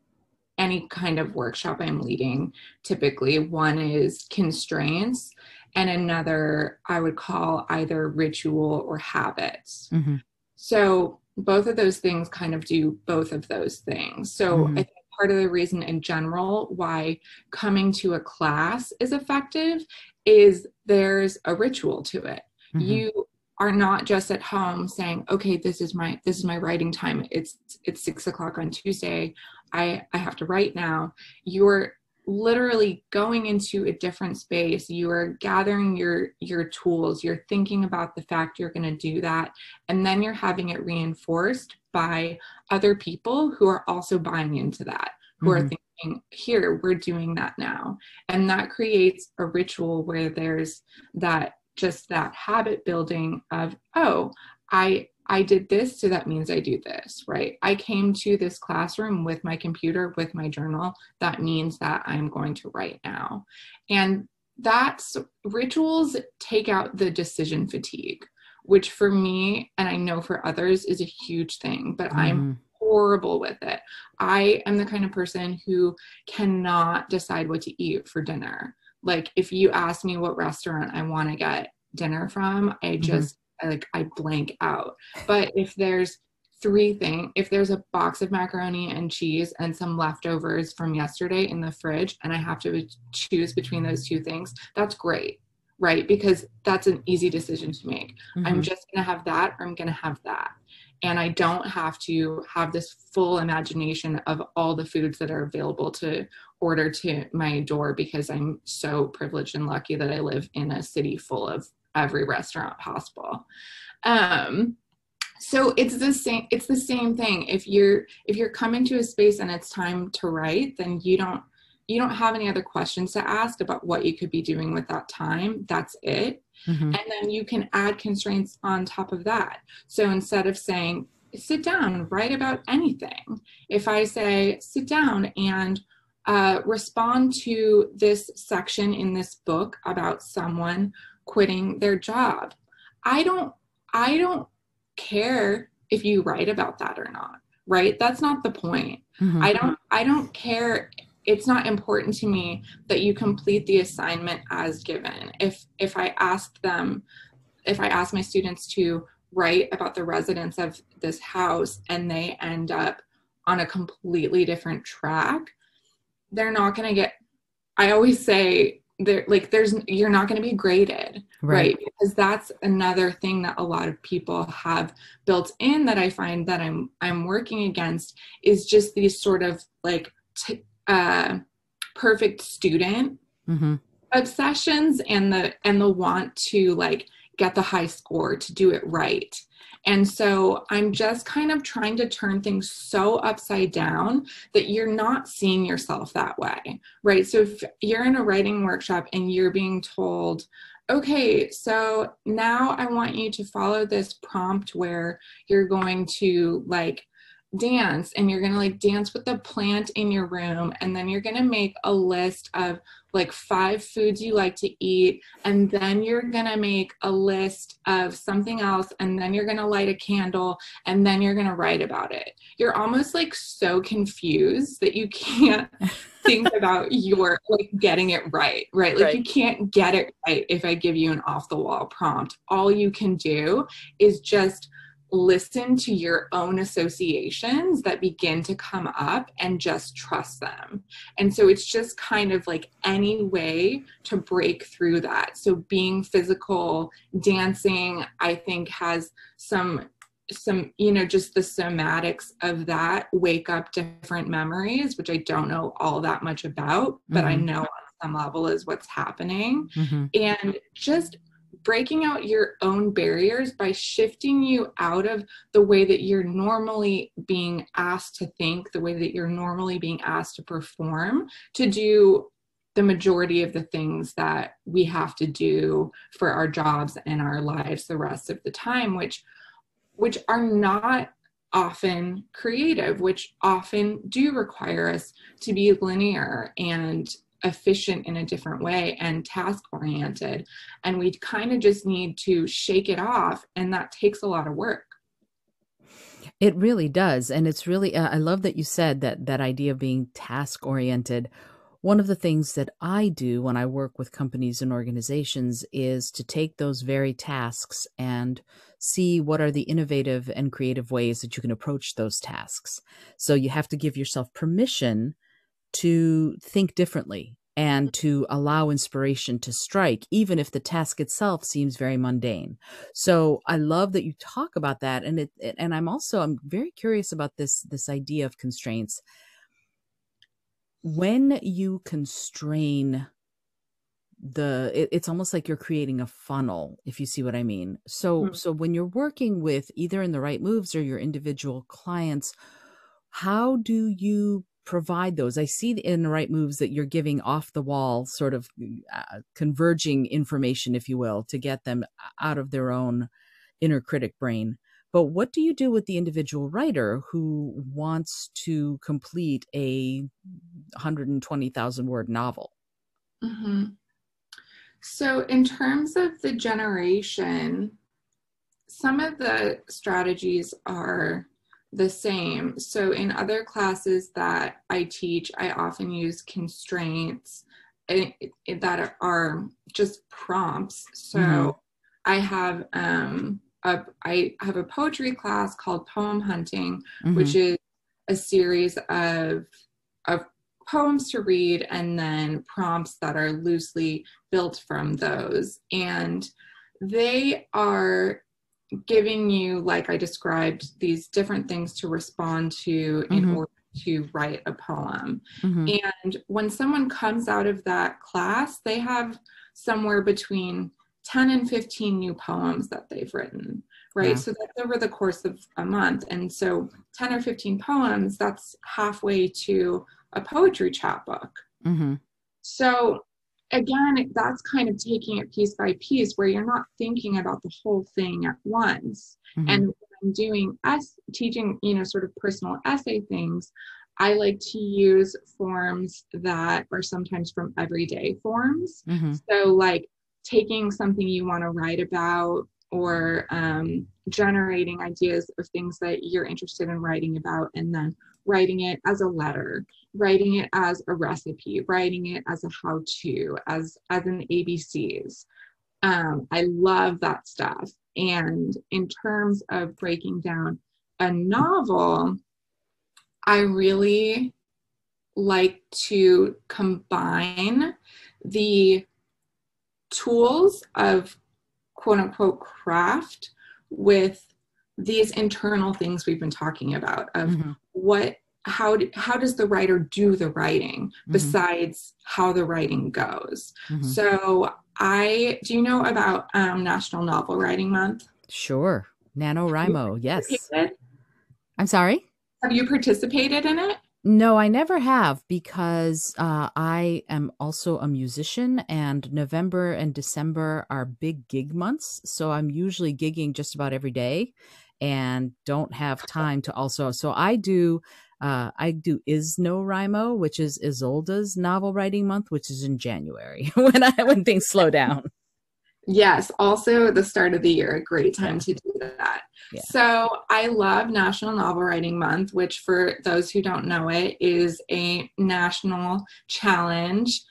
any kind of workshop I'm leading. Typically, one is constraints, and another I would call either ritual or habits. Mm-hmm. So both of those things kind of do both of those things. So mm-hmm. I think part of the reason in general why coming to a class is effective is there's a ritual to it. Mm-hmm. You are not just at home saying, okay, this is my writing time. It's 6:00 on Tuesday. I have to write now. You're literally going into a different space. You are gathering your tools. You're thinking about the fact you're going to do that. And then you're having it reinforced by other people who are also buying into that, who mm-hmm. are thinking, here, we're doing that now. And that creates a ritual where there's that habit building of, oh, I did this, so that means I do this, right? I came to this classroom with my computer, with my journal. That means that I'm going to write now. And rituals take out the decision fatigue, which for me, and I know for others, is a huge thing, but mm-hmm. I'm horrible with it. I am the kind of person who cannot decide what to eat for dinner. Like, if you ask me what restaurant I want to get dinner from, I blank out. But if there's if there's a box of macaroni and cheese and some leftovers from yesterday in the fridge, and I have to choose between those two things, that's great, right? Because that's an easy decision to make. Mm-hmm. I'm just going to have that, or I'm going to have that. And I don't have to have this full imagination of all the foods that are available to order to my door, because I'm so privileged and lucky that I live in a city full of every restaurant possible. So it's the same thing. If you're coming to a space and it's time to write, then you don't have any other questions to ask about what you could be doing with that time. That's it. Mm-hmm. And then you can add constraints on top of that. So instead of saying, sit down, write about anything, if I say, sit down and respond to this section in this book about someone quitting their job, I don't care if you write about that or not, right? That's not the point. Mm-hmm. I don't care. It's not important to me that you complete the assignment as given. If I ask my students to write about the residents of this house and they end up on a completely different track, they're not going to get, I always say, you're not going to be graded, right? Because that's another thing that a lot of people have built in that I find that I'm working against, is just these sort of perfect student mm-hmm. obsessions and the want to get the high score, to do it right. And so I'm just kind of trying to turn things so upside down that you're not seeing yourself that way, right? So if you're in a writing workshop and you're being told, okay, so now I want you to follow this prompt where you're going to dance, and you're gonna like dance with the plant in your room, and then you're gonna make a list of like 5 foods you like to eat, and then you're gonna make a list of something else, and then you're gonna light a candle, and then you're gonna write about it. You're almost like so confused that you can't think about your like getting it right? Like
Right.
you can't get it right if I give you an off the wall prompt. All you can do is just listen to your own associations that begin to come up and just trust them. And so it's just kind of like any way to break through that. So being physical, dancing, I think has some just the somatics of that wake up different memories, which I don't know all that much about, but I know on some level is what's happening. And just breaking out your own barriers by shifting you out of the way that you're normally being asked to think, the way that you're normally being asked to perform, to do the majority of the things that we have to do for our jobs and our lives the rest of the time, which are not often creative, which often do require us to be linear and efficient in a different way and task oriented. And we kind of just need to shake it off. And that takes a lot of work.
It really does. And it's really, I love that you said that idea of being task oriented. One of the things that I do when I work with companies and organizations is to take those very tasks and see what are the innovative and creative ways that you can approach those tasks. So you have to give yourself permission to think differently and to allow inspiration to strike, even if the task itself seems very mundane. So I love that you talk about that. And I'm very curious about this idea of constraints. When you constrain it's almost like you're creating a funnel, if you see what I mean. So when you're working with either in the Right Moves or your individual clients, how do you provide those? I see in the Right Moves that you're giving off the wall sort of converging information, if you will, to get them out of their own inner critic brain. But what do you do with the individual writer who wants to complete a 120,000 word novel?
So in terms of the generation, some of the strategies are the same. So in other classes that I teach, I often use constraints that are just prompts. So I have a poetry class called Poem Hunting, which is a series of poems to read and then prompts that are loosely built from those. And they are giving you, like I described, these different things to respond to in order to write a poem. And when someone comes out of that class, they have somewhere between 10 and 15 new poems that they've written, right? Yeah. So that's over the course of a month. And so 10 or 15 poems, that's halfway to a poetry chapbook. So again, that's kind of taking it piece by piece where you're not thinking about the whole thing at once. And when I'm doing teaching, sort of personal essay things, I like to use forms that are sometimes from everyday forms. So like taking something you want to write about or generating ideas of things that you're interested in writing about, and then writing it as a letter, writing it as a recipe, writing it as a how-to, as an ABCs. I love that stuff. And in terms of breaking down a novel, I really like to combine the tools of quote unquote craft with these internal things we've been talking about of how does the writer do the writing besides how the writing goes. So do you know about National Novel Writing Month?
Sure. NaNoWriMo, yes. I'm sorry?
Have you participated in it?
No, I never have, because I am also a musician, and November and December are big gig months. So I'm usually gigging just about every day. and don't have time to also. So I do IsNoWriMo, which is Isolda's novel writing month, which is in January when things slow down.
Yes, also the start of the year, a great time
Yeah.
to do that.
Yeah.
So I love National Novel Writing Month, which for those who don't know it is a national challenge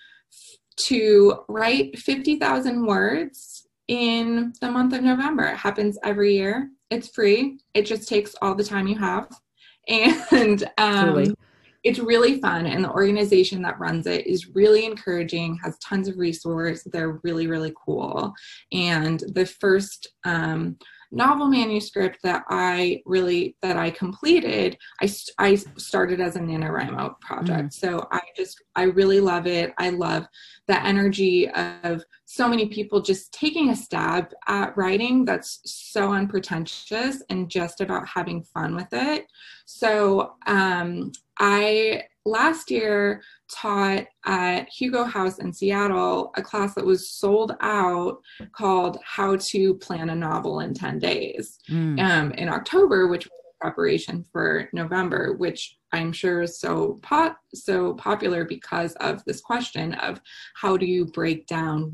to write 50,000 words in the month of November. It happens every year. It's free. It just takes all the time you have. And
Truly.
it's really fun. And the organization that runs it is really encouraging, has tons of resources. They're really, really cool. And the first novel manuscript that I completed, I started as a NaNoWriMo project. So I really love it. I love the energy of so many people just taking a stab at writing that's so unpretentious and just about having fun with it. So I last year taught at Hugo House in Seattle a class that was sold out called How to Plan a Novel in 10 Days in October, which was preparation for November, which I'm sure is so popular because of this question of how do you break down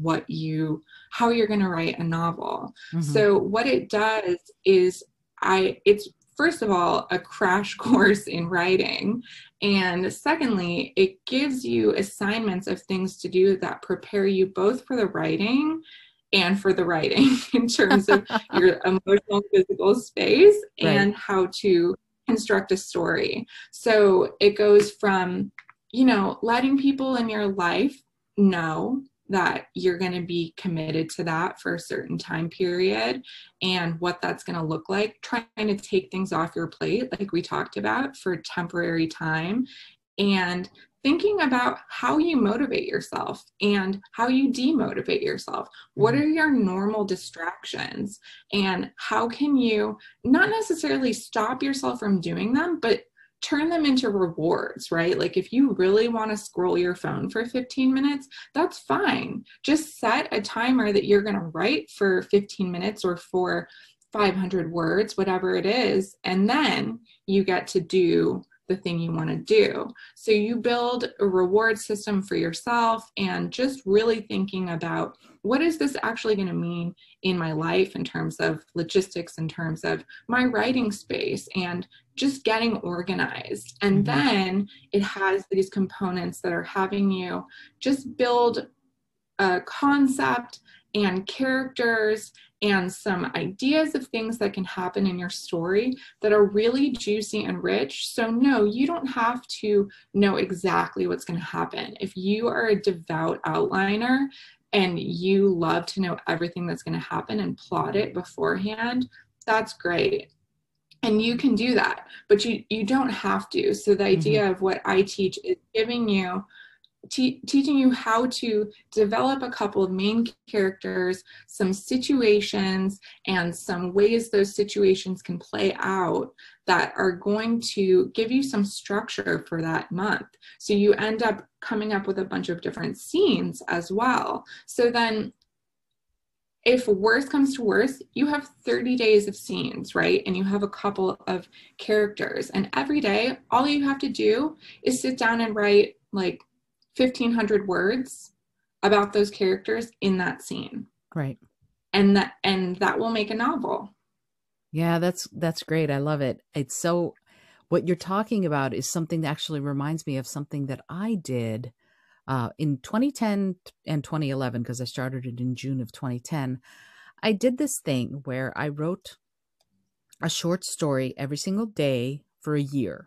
how you're going to write a novel. So what it does is it's first of all a crash course in writing, and secondly, it gives you assignments of things to do that prepare you both for the writing and for the writing in terms of your emotional, physical space and how to construct a story. So it goes from, letting people in your life know that you're going to be committed to that for a certain time period and what that's going to look like, trying to take things off your plate, like we talked about, for temporary time, and thinking about how you motivate yourself and how you demotivate yourself. What are your normal distractions, and how can you not necessarily stop yourself from doing them, but turn them into rewards, right? Like if you really want to scroll your phone for 15 minutes, that's fine. Just set a timer that you're going to write for 15 minutes or for 500 words, whatever it is, and then you get to do the thing you want to do. So you build a reward system for yourself and just really thinking about what is this actually going to mean in my life in terms of logistics, in terms of my writing space, and just getting organized. And then it has these components that are having you just build a concept and characters and some ideas of things that can happen in your story that are really juicy and rich. So no, you don't have to know exactly what's going to happen. If you are a devout outliner and you love to know everything that's going to happen and plot it beforehand, that's great. And you can do that, but you don't have to. So the idea of what I teach is giving you teaching you how to develop a couple of main characters, some situations, and some ways those situations can play out that are going to give you some structure for that month. So you end up coming up with a bunch of different scenes as well. So then if worse comes to worse, you have 30 days of scenes, right? And you have a couple of characters. And every day, all you have to do is sit down and write like 1,500 words about those characters in that scene.
Right.
And that will make a novel.
Yeah, that's great. I love it. It's so, what you're talking about is something that actually reminds me of something that I did in 2010 and 2011, because I started it in June of 2010. I did this thing where I wrote a short story every single day for a year.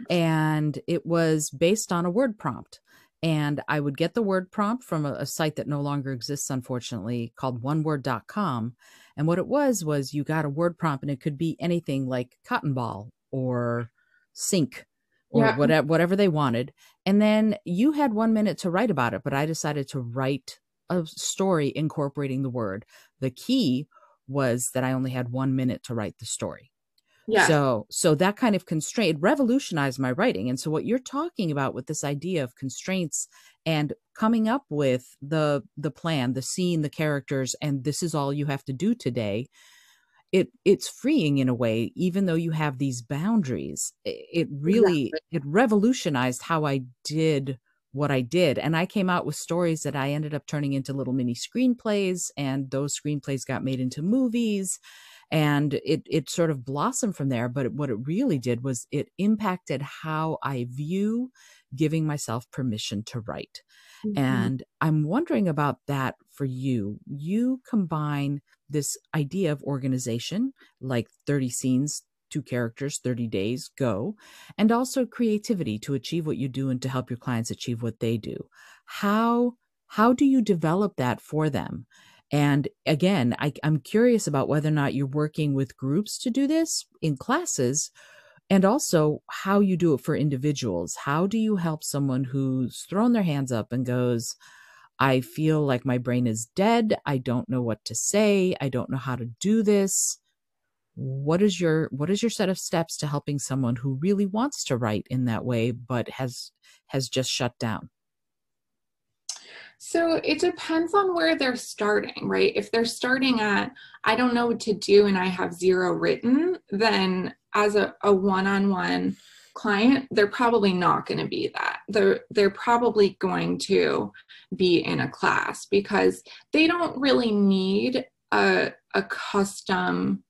And it was based on a word prompt. And I would get the word prompt from a site that no longer exists, unfortunately, called oneword.com. And what it was you got a word prompt, and it could be anything like cotton ball or sink or whatever they wanted. And then you had 1 minute to write about it, but I decided to write a story incorporating the word. The key was that I only had 1 minute to write the story. Yeah. So that kind of constraint revolutionized my writing. And so what you're talking about with this idea of constraints and coming up with the plan, the scene, the characters, and this is all you have to do today, it's freeing in a way, even though you have these boundaries. It really,
Exactly.
it revolutionized how I did what I did. And I came out with stories that I ended up turning into little mini screenplays, and those screenplays got made into movies, and it sort of blossomed from there. But what it really did was it impacted how I view giving myself permission to write.
Mhm.
And I'm wondering about that for you. You combine this idea of organization, like 30 scenes, 2 characters, 30 days, go, and also creativity to achieve what you do and to help your clients achieve what they do. How how do you develop that for them? And again, I'm curious about whether or not you're working with groups to do this in classes, and also how you do it for individuals. How do you help someone who's thrown their hands up and goes, I feel like my brain is dead. I don't know what to say. I don't know how to do this. What is your set of steps to helping someone who really wants to write in that way but has just shut down?
So it depends on where they're starting, right? If they're starting at, I don't know what to do and I have zero written, then as a one-on-one client, they're probably not going to be that. They're probably going to be in a class because they don't really need a custom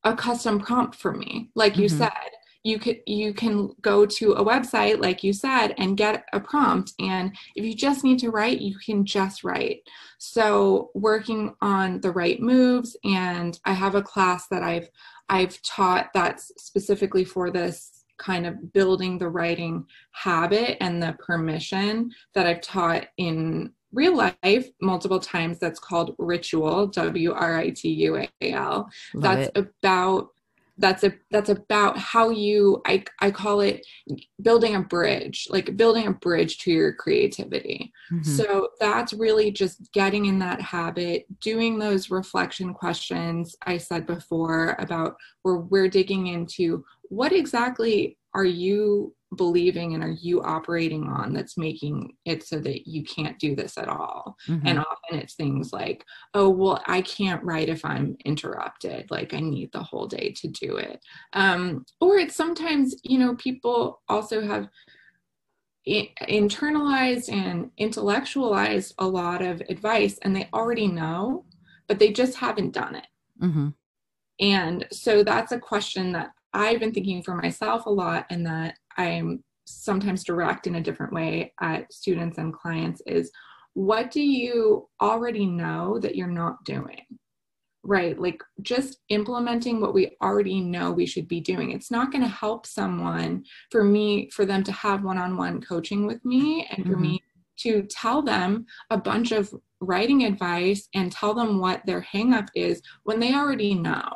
prompt for me. Like you
Mm-hmm.
said, you can go to a website, like you said, and get a prompt. And if you just need to write, you can just write. So working on the right moves, and I have a class that I've taught that's specifically for this kind of building the writing habit and the permission that I've taught in real life multiple times. That's called Ritual, Writual.
Love
That's
it.
about that's about how you, I call it building a bridge, like building a bridge to your creativity.
Mm-hmm.
So that's really just getting in that habit, doing those reflection questions I said before about where we're digging into what exactly are you believing and are you operating on that's making it so that you can't do this at all.
Mm-hmm.
And often it's things like, oh, well, I can't write if I'm interrupted, like I need the whole day to do it. Or it's sometimes, people also have internalized and intellectualized a lot of advice and they already know, but they just haven't done it.
Mm-hmm.
And so that's a question that I've been thinking for myself a lot, and that I'm sometimes direct in a different way at students and clients is, what do you already know that you're not doing? Right? Like just implementing what we already know we should be doing. It's not going to help someone, for them to have one-on-one coaching with me and for
Mm-hmm.
me to tell them a bunch of writing advice and tell them what their hangup is when they already know.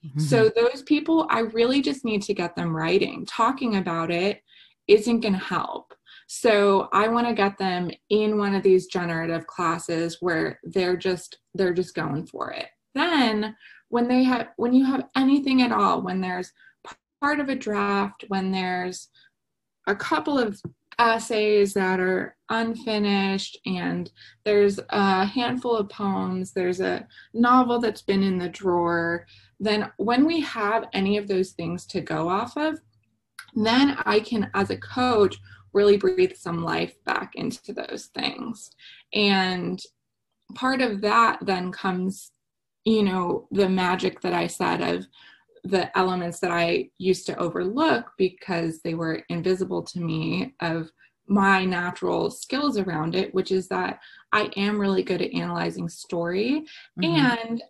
Mm-hmm.
So those people, I really just need to get them writing. Talking about it isn't going to help. So I want to get them in one of these generative classes where they're just going for it. Then when you have anything at all, when there's part of a draft, when there's a couple of essays that are unfinished, and there's a handful of poems, there's a novel that's been in the drawer, then when we have any of those things to go off of, then I can, as a coach, really breathe some life back into those things. And part of that then comes, the magic that I said of the elements that I used to overlook because they were invisible to me, of my natural skills around it, which is that I am really good at analyzing story,
Mm-hmm.
and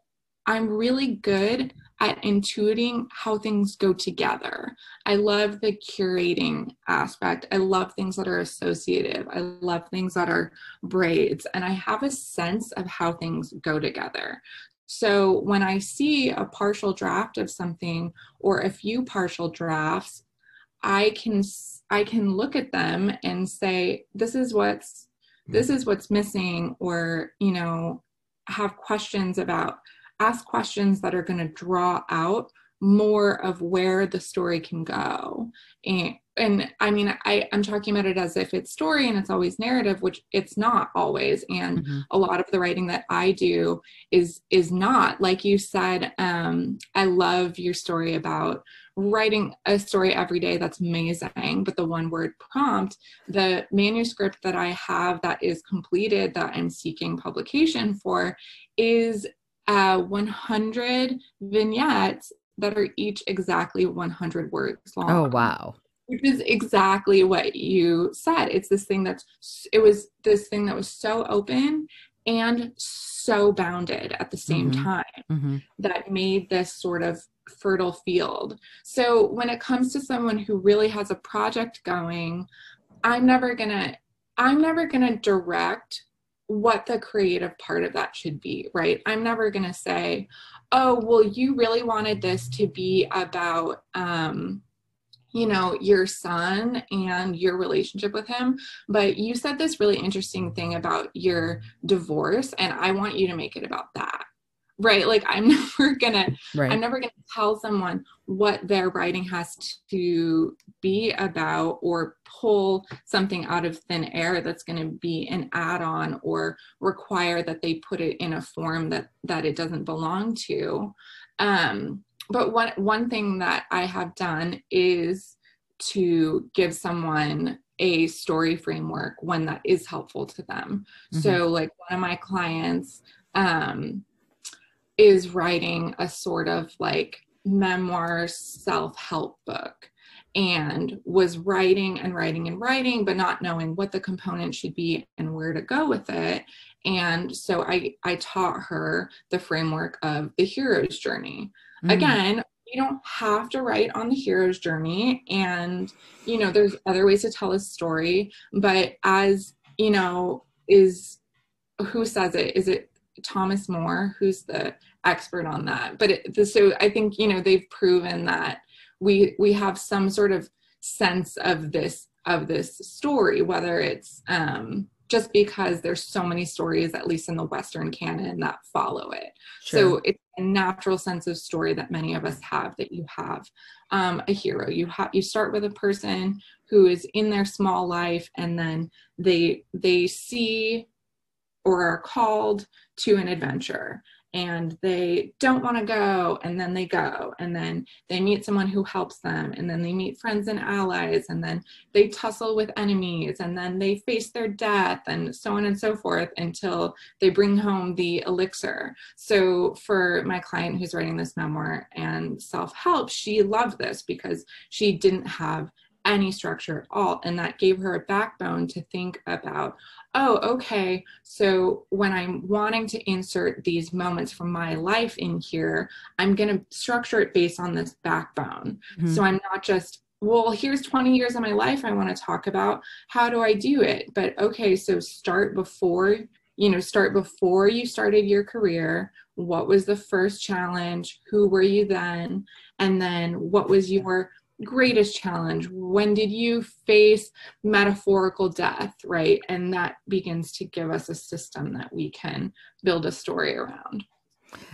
I'm really good at intuiting how things go together. I love the curating aspect. I love things that are associative. I love things that are braids, and I have a sense of how things go together. So when I see a partial draft of something or a few partial drafts, I can look at them and say, this is what's missing, or have questions about, ask questions that are going to draw out more of where the story can go. And I mean, I'm talking about it as if it's story and it's always narrative, which it's not always. And
Mm-hmm.
a lot of the writing that I do is not. Like you said, I love your story about writing a story every day. That's amazing. But the one word prompt, the manuscript that I have that is completed, that I'm seeking publication for, is 100 vignettes that are each exactly 100 words
Oh,
long,
wow.
which is exactly what you said. It was this thing that was so open and so bounded at the same
Mm-hmm.
time,
Mm-hmm.
that made this sort of fertile field. So when it comes to someone who really has a project going, I'm never gonna direct what the creative part of that should be, right? I'm never gonna say, oh, well, you really wanted this to be about your son and your relationship with him, but you said this really interesting thing about your divorce, and I want you to make it about that. Right. Like I'm
Right.
never gonna tell someone what their writing has to be about, or pull something out of thin air that's gonna be an add-on, or require that they put it in a form that it doesn't belong to. But one thing that I have done is to give someone a story framework when that is helpful to them.
Mm-hmm.
So like one of my clients, is writing a sort of like memoir self-help book, and was writing and writing and writing, but not knowing what the components should be and where to go with it. And so I taught her the framework of the hero's journey.
Mm.
Again, you don't have to write on the hero's journey, and there's other ways to tell a story, but as is who says it? Is it Thomas More, who's the expert on that? So I think they've proven that we have some sort of sense of this story, whether it's just because there's so many stories, at least in the Western canon, that follow it.
Sure.
So it's a natural sense of story that many of us have, that you have a hero. You start with a person who is in their small life, and then they see or are called to an adventure, and they don't want to go, and then they go, and then they meet someone who helps them, and then they meet friends and allies, and then they tussle with enemies, and then they face their death, and so on and so forth, until they bring home the elixir. So for my client who's writing this memoir and self-help, she loved this because she didn't have any structure at all, and that gave her a backbone to think about, oh, okay, so when I'm wanting to insert these moments from my life in here, I'm going to structure it based on this backbone.
Mm-hmm.
So I'm not just, well, here's 20 years of my life I want to talk about. How do I do it? But okay, so start before you started your career. What was the first challenge? Who were you then? And then what was your greatest challenge? When did you face metaphorical death, right? And that begins to give us a system that we can build a story around.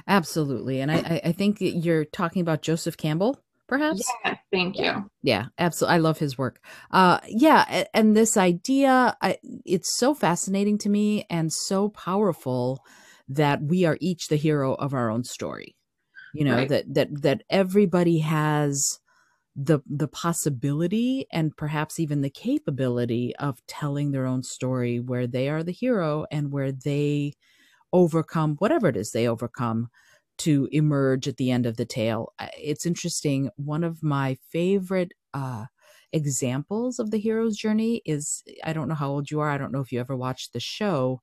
Absolutely. And I think that you're talking about Joseph Campbell, perhaps?
Yeah, thank
Yeah.
you.
Yeah, absolutely. I love his work. Yeah, and this idea, it's so fascinating to me and so powerful that we are each the hero of our own story.
Right.
That everybody has the possibility and perhaps even the capability of telling their own story where they are the hero and where they overcome whatever it is they overcome to emerge at the end of the tale. It's interesting. One of my favorite examples of the hero's journey is, I don't know how old you are. I don't know if you ever watched the show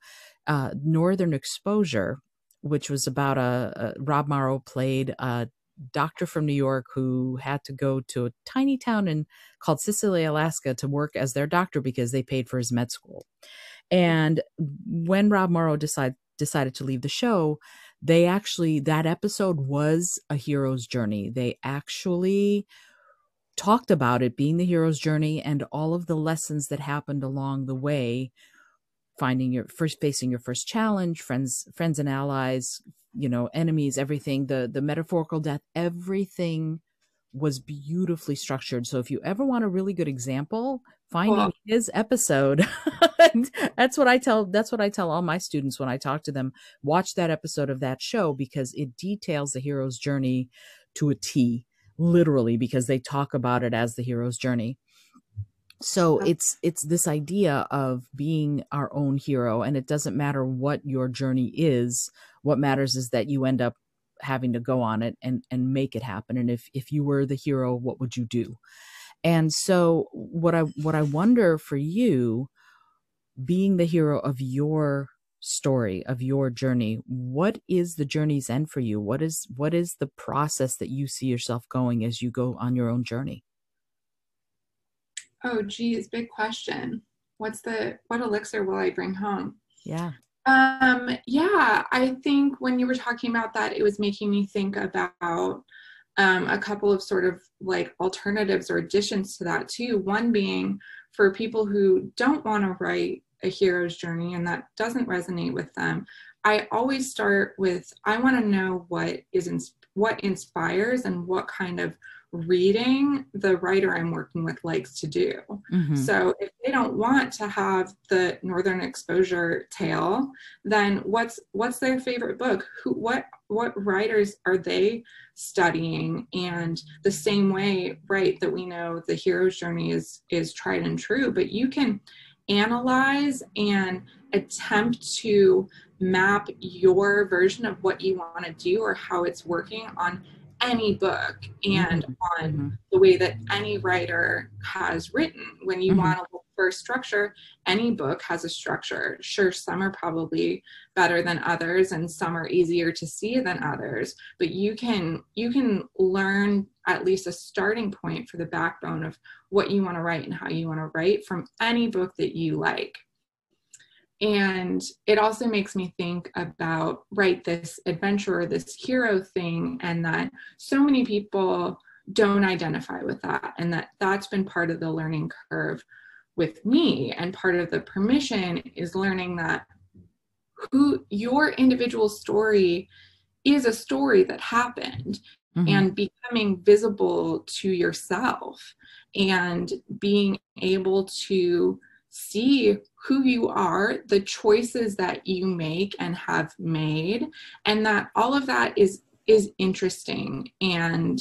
Northern Exposure, which was about Rob Morrow played a doctor from New York who had to go to a tiny town called Sicily, Alaska, to work as their doctor because they paid for his med school. And when Rob Morrow decided to leave the show, that episode was a hero's journey. They actually talked about it being the hero's journey and all of the lessons that happened along the way, facing your first challenge, friends and allies, enemies, everything, the metaphorical death, everything was beautifully structured. So if you ever want a really good example, finding
Cool.
his episode, that's what I tell all my students when I talk to them. Watch that episode of that show, because it details the hero's journey to a T, literally, because they talk about it as the hero's journey. So it's this idea of being our own hero, and it doesn't matter what your journey is. What matters is that you end up having to go on it and make it happen. And if you were the hero, what would you do? And so what I wonder for you, being the hero of your story, of your journey, what is the journey's end for you? What is the process that you see yourself going as you go on your own journey?
Oh, geez, big question. What elixir will I bring home?
Yeah.
Yeah, I think when you were talking about that, it was making me think about a couple of sort of like alternatives or additions to that too. One being for people who don't want to write a hero's journey and that doesn't resonate with them. I always start with, I want to know what inspires and what kind of reading the writer I'm working with likes to do.
Mm-hmm.
So if they don't want to have the Northern Exposure tale, then what's their favorite book? What writers are they studying? And the same way, right, that we know the hero's journey is tried and true, but you can analyze and attempt to map your version of what you want to do or how it's working on any book and on the way that any writer has written. When you want to look for structure, any book has a structure. Sure, some are probably better than others and some are easier to see than others, but you can learn at least a starting point for the backbone of what you want to write and how you want to write from any book that you like. And it also makes me think about, right, this adventurer, this hero thing, and that so many people don't identify with that. And that's been part of the learning curve with me. And part of the permission is learning that who your individual story is a story that happened, and becoming visible to yourself and being able to see who you are, the choices that you make and have made, and that all of that is interesting. And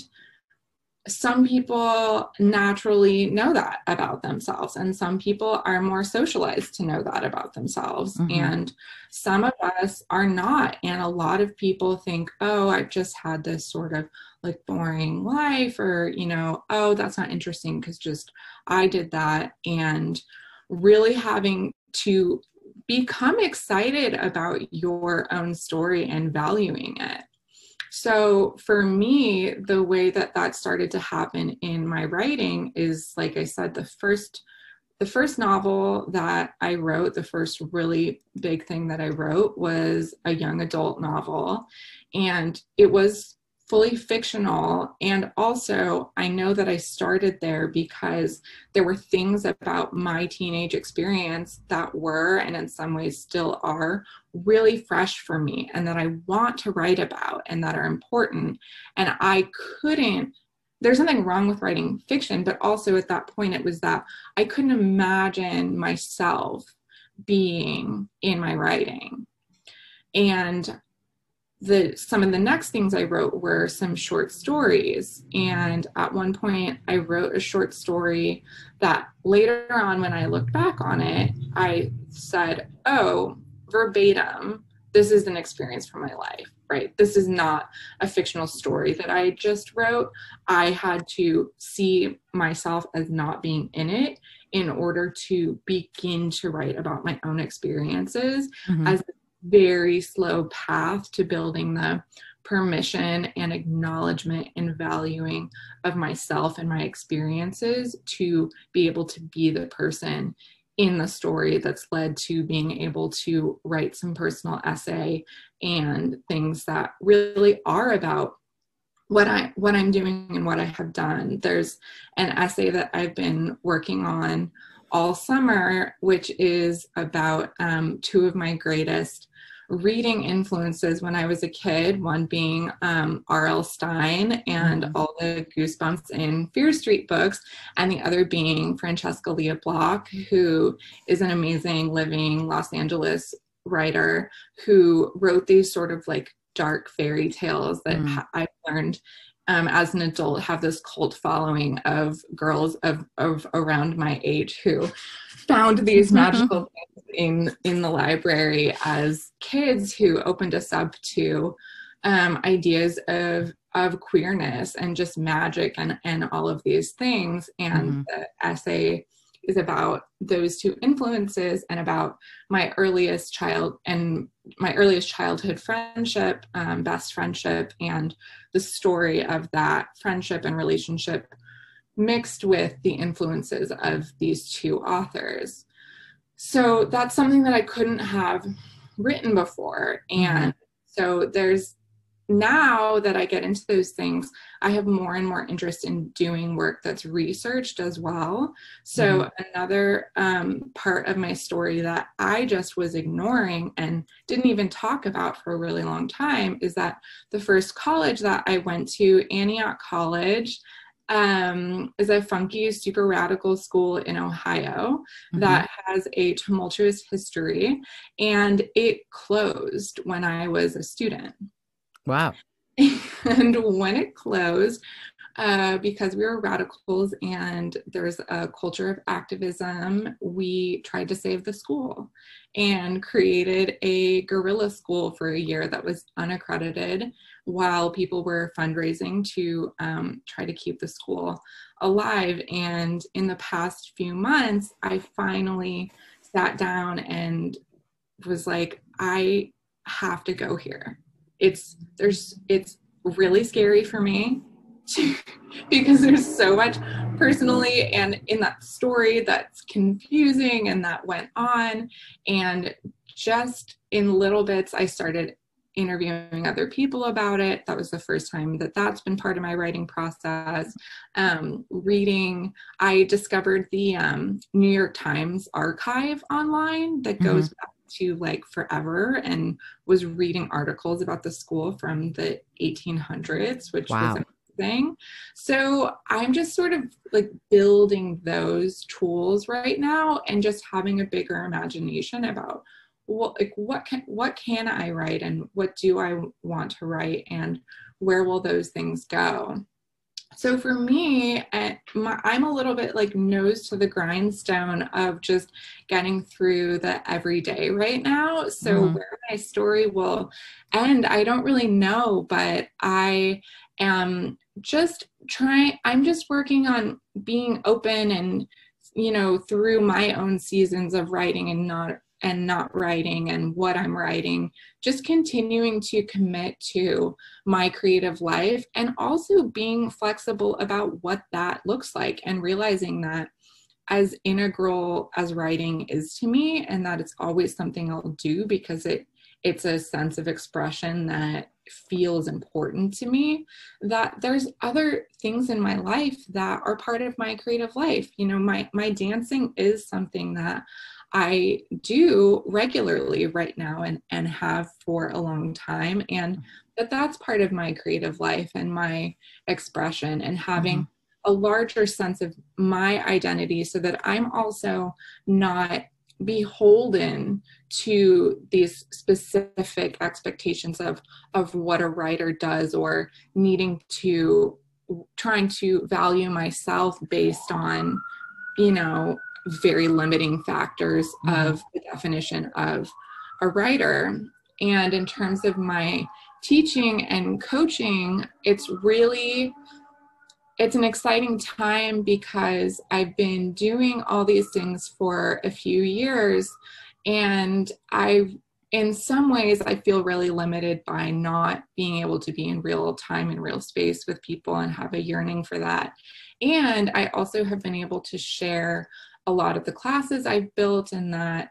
some people naturally know that about themselves, and some people are more socialized to know that about themselves. And some of us are not. And a lot of people think, oh, I've just had this sort of like boring life, or, oh, that's not interesting because just I did that. And really having to become excited about your own story and valuing it. So for me, the way that started to happen in my writing is, like I said, the first novel that I wrote, the first really big thing that I wrote was a young adult novel, and it was fully fictional. And also, I know that I started there because there were things about my teenage experience that were, and in some ways still are, really fresh for me and that I want to write about and that are important. And there's nothing wrong with writing fiction, but also at that point it was that I couldn't imagine myself being in my writing. And some of the next things I wrote were some short stories. And at one point I wrote a short story that later on, when I looked back on it, I said, oh, verbatim, this is an experience from my life, right? This is not a fictional story that I just wrote. I had to see myself as not being in it in order to begin to write about my own experiences as a very slow path to building the permission and acknowledgement and valuing of myself and my experiences to be able to be the person in the story that's led to being able to write some personal essay and things that really are about what I'm doing and what I have done. There's an essay that I've been working on all summer, which is about two of my greatest reading influences when I was a kid, one being R.L. Stein and all the Goosebumps and Fear Street books, and the other being Francesca Lia Block, who is an amazing living Los Angeles writer who wrote these sort of like dark fairy tales that I've learned as an adult have this cult following of girls of around my age who found these magical things in the library as kids, who opened us up to ideas of queerness and just magic and all of these things. And the essay is about those two influences and about my earliest childhood friendship, best friendship, and the story of that friendship and relationship mixed with the influences of these two authors. So that's something that I couldn't have written before. And so now that I get into those things, I have more and more interest in doing work that's researched as well. So another part of my story that I just was ignoring and didn't even talk about for a really long time is that the first college that I went to, Antioch College, is a funky, super radical school in Ohio that has a tumultuous history, and it closed when I was a student.
Wow.
And when it closed, because we were radicals and there's a culture of activism, we tried to save the school and created a guerrilla school for a year that was unaccredited while people were fundraising to try to keep the school alive. And in the past few months, I finally sat down and was like, I have to go here. It's really scary for me because there's so much personally and in that story that's confusing and that went on. And just in little bits, I started interviewing other people about it. That was the first time that's been part of my writing process. Reading, I discovered the New York Times archive online that goes back to like forever, and was reading articles about the school from the 1800s, which was amazing. So I'm just sort of like building those tools right now and just having a bigger imagination about what can I write and what do I want to write and where will those things go. So for me, I'm a little bit like nose to the grindstone of just getting through the everyday right now. So where my story will end, I don't really know, but I am just I'm just working on being open and, through my own seasons of writing and not writing and what I'm writing, just continuing to commit to my creative life and also being flexible about what that looks like and realizing that as integral as writing is to me and that it's always something I'll do because it's a sense of expression that feels important to me, that there's other things in my life that are part of my creative life. My dancing is something that I do regularly right now and have for a long time, and that's part of my creative life and my expression and having a larger sense of my identity so that I'm also not beholden to these specific expectations of what a writer does or trying to value myself based on, very limiting factors of the definition of a writer. And in terms of my teaching and coaching, it's an exciting time because I've been doing all these things for a few years, and in some ways, I feel really limited by not being able to be in real time and real space with people and have a yearning for that. And I also have been able to share a lot of the classes I've built and that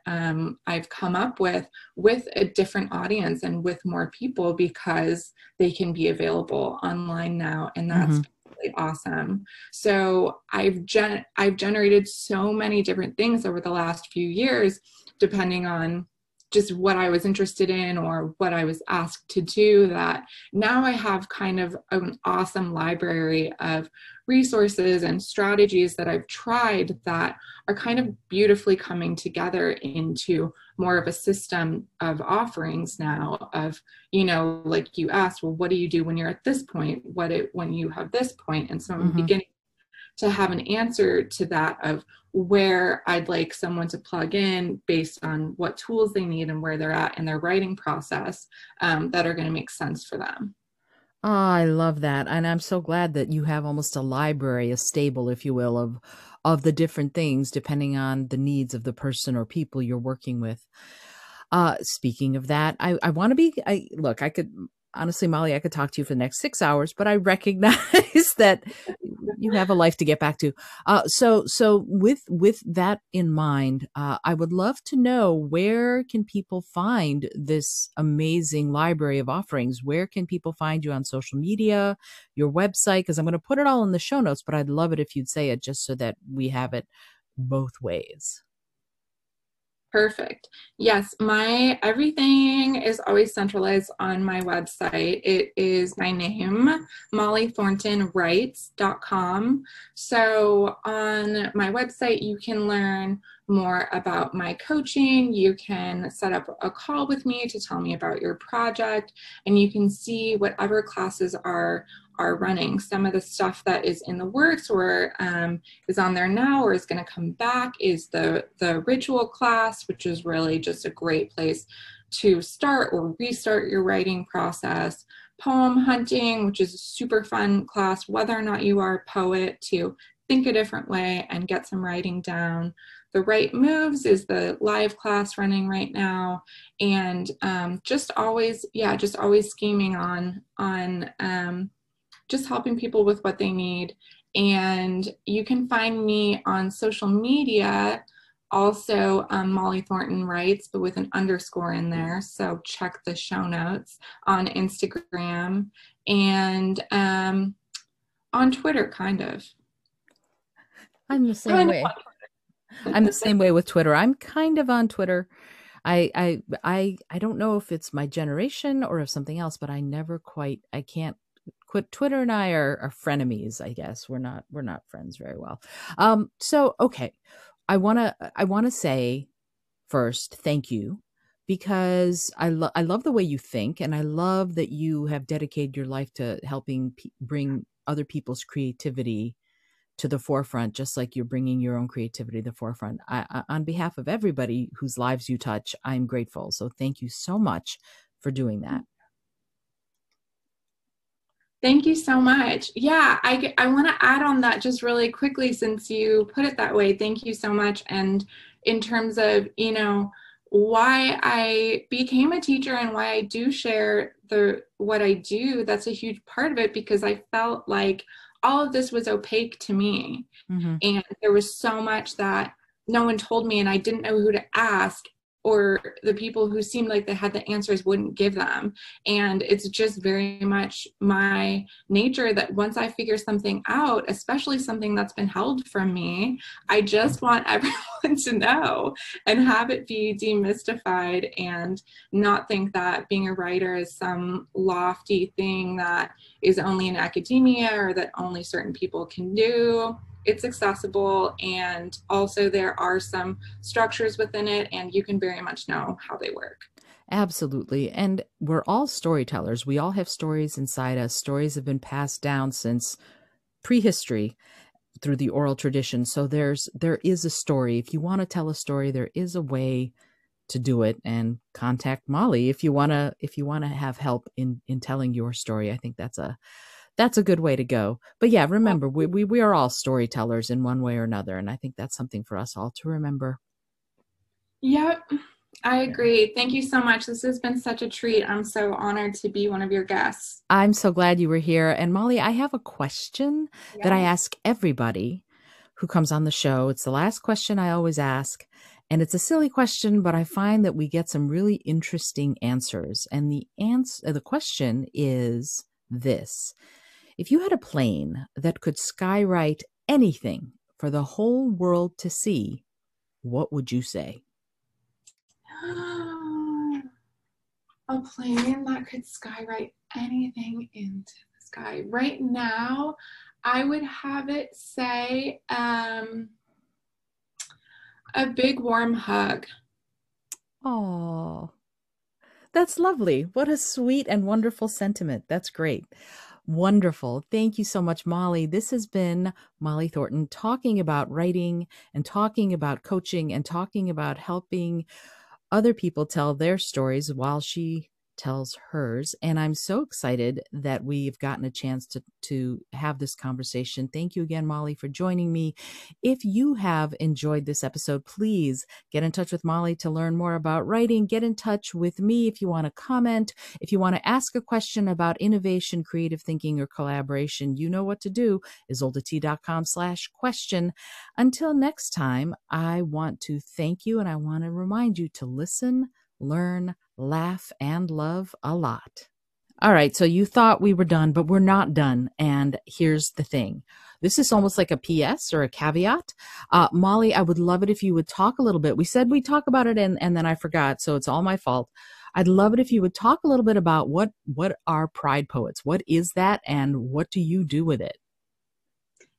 I've come up with a different audience and with more people because they can be available online now. And that's really awesome. So I've generated so many different things over the last few years, depending on just what I was interested in or what I was asked to do, that now I have kind of an awesome library of resources and strategies that I've tried that are kind of beautifully coming together into more of a system of offerings now of, like you asked, well, what do you do when you're at this point? When you have this point? And so I'm beginning to have an answer to that of where I'd like someone to plug in based on what tools they need and where they're at in their writing process, that are going to make sense for them.
Oh, I love that. And I'm so glad that you have almost a library, a stable, if you will, of the different things depending on the needs of the person or people you're working with. Speaking of that, I want to look, I could honestly, Molly, I could talk to you for the next 6 hours, but I recognize that you have a life to get back to. So with that in mind, I would love to know, where can people find this amazing library of offerings? Where can people find you on social media, your website? Because I'm going to put it all in the show notes, but I'd love it if you'd say it just so that we have it both ways.
Perfect. Yes, my everything is always centralized on my website. It is my name, mollythorntonwrites.com. So on my website, you can learn more about my coaching. You can set up a call with me to tell me about your project, and you can see whatever classes are running. Some of the stuff that is in the works or is on there now or is going to come back is the ritual class, which is really just a great place to start or restart your writing process. Poem hunting, which is a super fun class, whether or not you are a poet, to think a different way and get some writing down. The Right Moves is the live class running right now, and just always scheming on just helping people with what they need. And you can find me on social media, also Molly Thornton Writes, but with an underscore in there. So check the show notes on Instagram and on Twitter, kind of.
I'm the same way. I'm the same way with Twitter. I'm kind of on Twitter. I don't know if it's my generation or if something else, but I can't quit. Twitter and I are frenemies, I guess. We're not friends very well. So okay. I wanna say first, thank you, because I love the way you think, and I love that you have dedicated your life to helping bring other people's creativity to the forefront, just like you're bringing your own creativity to the forefront. On behalf of everybody whose lives you touch, I'm grateful. So thank you so much for doing that.
Thank you so much. Yeah, I want to add on that just really quickly, since you put it that way. Thank you so much. And in terms of, why I became a teacher and why I do share what I do, that's a huge part of it, because I felt like all of this was opaque to me.
Mm-hmm.
And there was so much that no one told me, and I didn't know who to ask, or the people who seemed like they had the answers wouldn't give them. And it's just very much my nature that once I figure something out, especially something that's been held from me, I just want everyone to know and have it be demystified, and not think that being a writer is some lofty thing that is only in academia or that only certain people can do. It's accessible, and also there are some structures within it, and you can very much know how they work.
There And we're all storytellers. We all have stories inside us. Stories have been passed down since prehistory through the oral tradition. So there is a story. If you want to tell a story, there is a way to do it. And contact Molly if you want to have help in telling your story. I think that's a good way to go. But yeah, remember, we are all storytellers in one way or another. And I think that's something for us all to remember.
Yep, I agree. Thank you so much. This has been such a treat. I'm so honored to be one of your guests.
I'm so glad you were here. And Molly, I have a question that I ask everybody who comes on the show. It's the last question I always ask. And it's a silly question, but I find that we get some really interesting answers. And the question is this: if you had a plane that could skywrite anything for the whole world to see, what would you say?
A plane that could skywrite anything into the sky. Right now, I would have it say a big warm hug.
Oh, that's lovely. What a sweet and wonderful sentiment. That's great. Wonderful. Thank you so much, Molly. This has been Molly Thornton talking about writing and talking about coaching and talking about helping other people tell their stories while she tells hers. And I'm so excited that we've gotten a chance to have this conversation. Thank you again, Molly, for joining me. If you have enjoyed this episode, please get in touch with Molly to learn more about writing. Get in touch with me if you want to comment, if you want to ask a question about innovation, creative thinking, or collaboration. You know what to do, isoldat.com/question. Until next time, I want to thank you and I want to remind you to listen, learn, laugh, and love a lot. All right, so you thought we were done, but we're not done. And here's the thing. This is almost like a PS or a caveat. Molly, I would love it if you would talk a little bit. We said we'd talk about it and then I forgot, so it's all my fault. I'd love it if you would talk a little bit about what are Pride Poets? What is that and what do you do with it?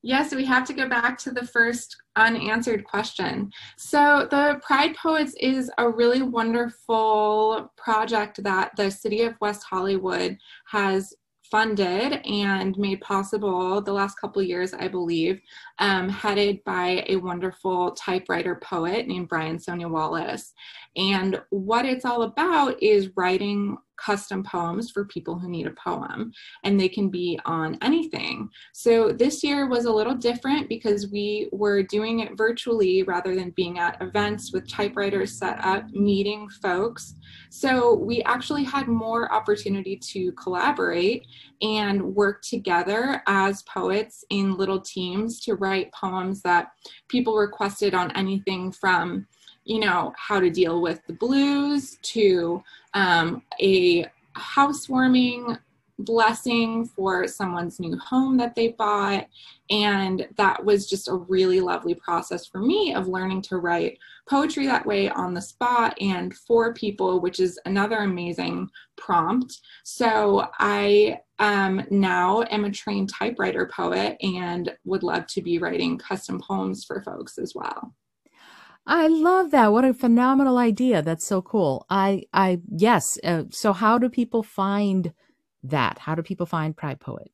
Yes, we have to go back to the first unanswered question. So the Pride Poets is a really wonderful project that the city of West Hollywood has funded and made possible the last couple of years, I believe, headed by a wonderful typewriter poet named Brian Sonia Wallace. And what it's all about is writing custom poems for people who need a poem, and they can be on anything. So this year was a little different because we were doing it virtually rather than being at events with typewriters set up, meeting folks. So we actually had more opportunity to collaborate and work together as poets in little teams to write poems that people requested on anything from, you know, how to deal with the blues to a housewarming blessing for someone's new home that they bought. And that was just a really lovely process for me of learning to write poetry that way on the spot and for people, which is another amazing prompt. So I now am a trained typewriter poet and would love to be writing custom poems for folks as well.
I love that. What a phenomenal idea. That's so cool. Yes. So how do people find that? How do people find Pride Poet?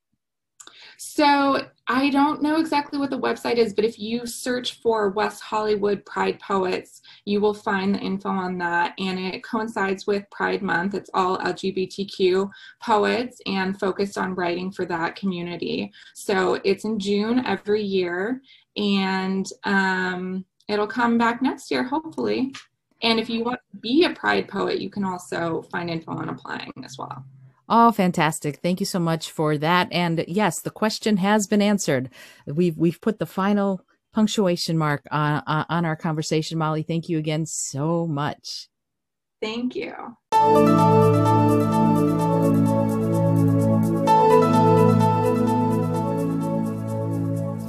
So I don't know exactly what the website is, but if you search for West Hollywood Pride Poets, you will find the info on that. And it coincides with Pride Month. It's all LGBTQ poets and focused on writing for that community. So it's in June every year. And it'll come back next year, hopefully. And if you want to be a Pride Poet, you can also find info on applying as well.
Oh, fantastic. Thank you so much for that. And yes, the question has been answered. We've put the final punctuation mark on our conversation. Molly, thank you again so much.
Thank you.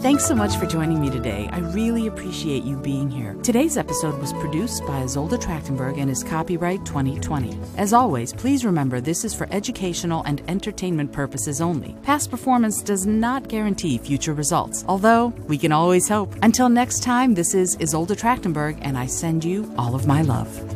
Thanks so much for joining me today. I really appreciate you being here. Today's episode was produced by Isolde Trachtenberg and is copyright 2020. As always, please remember this is for educational and entertainment purposes only. Past performance does not guarantee future results, although we can always hope. Until next time, this is Isolde Trachtenberg, and I send you all of my love.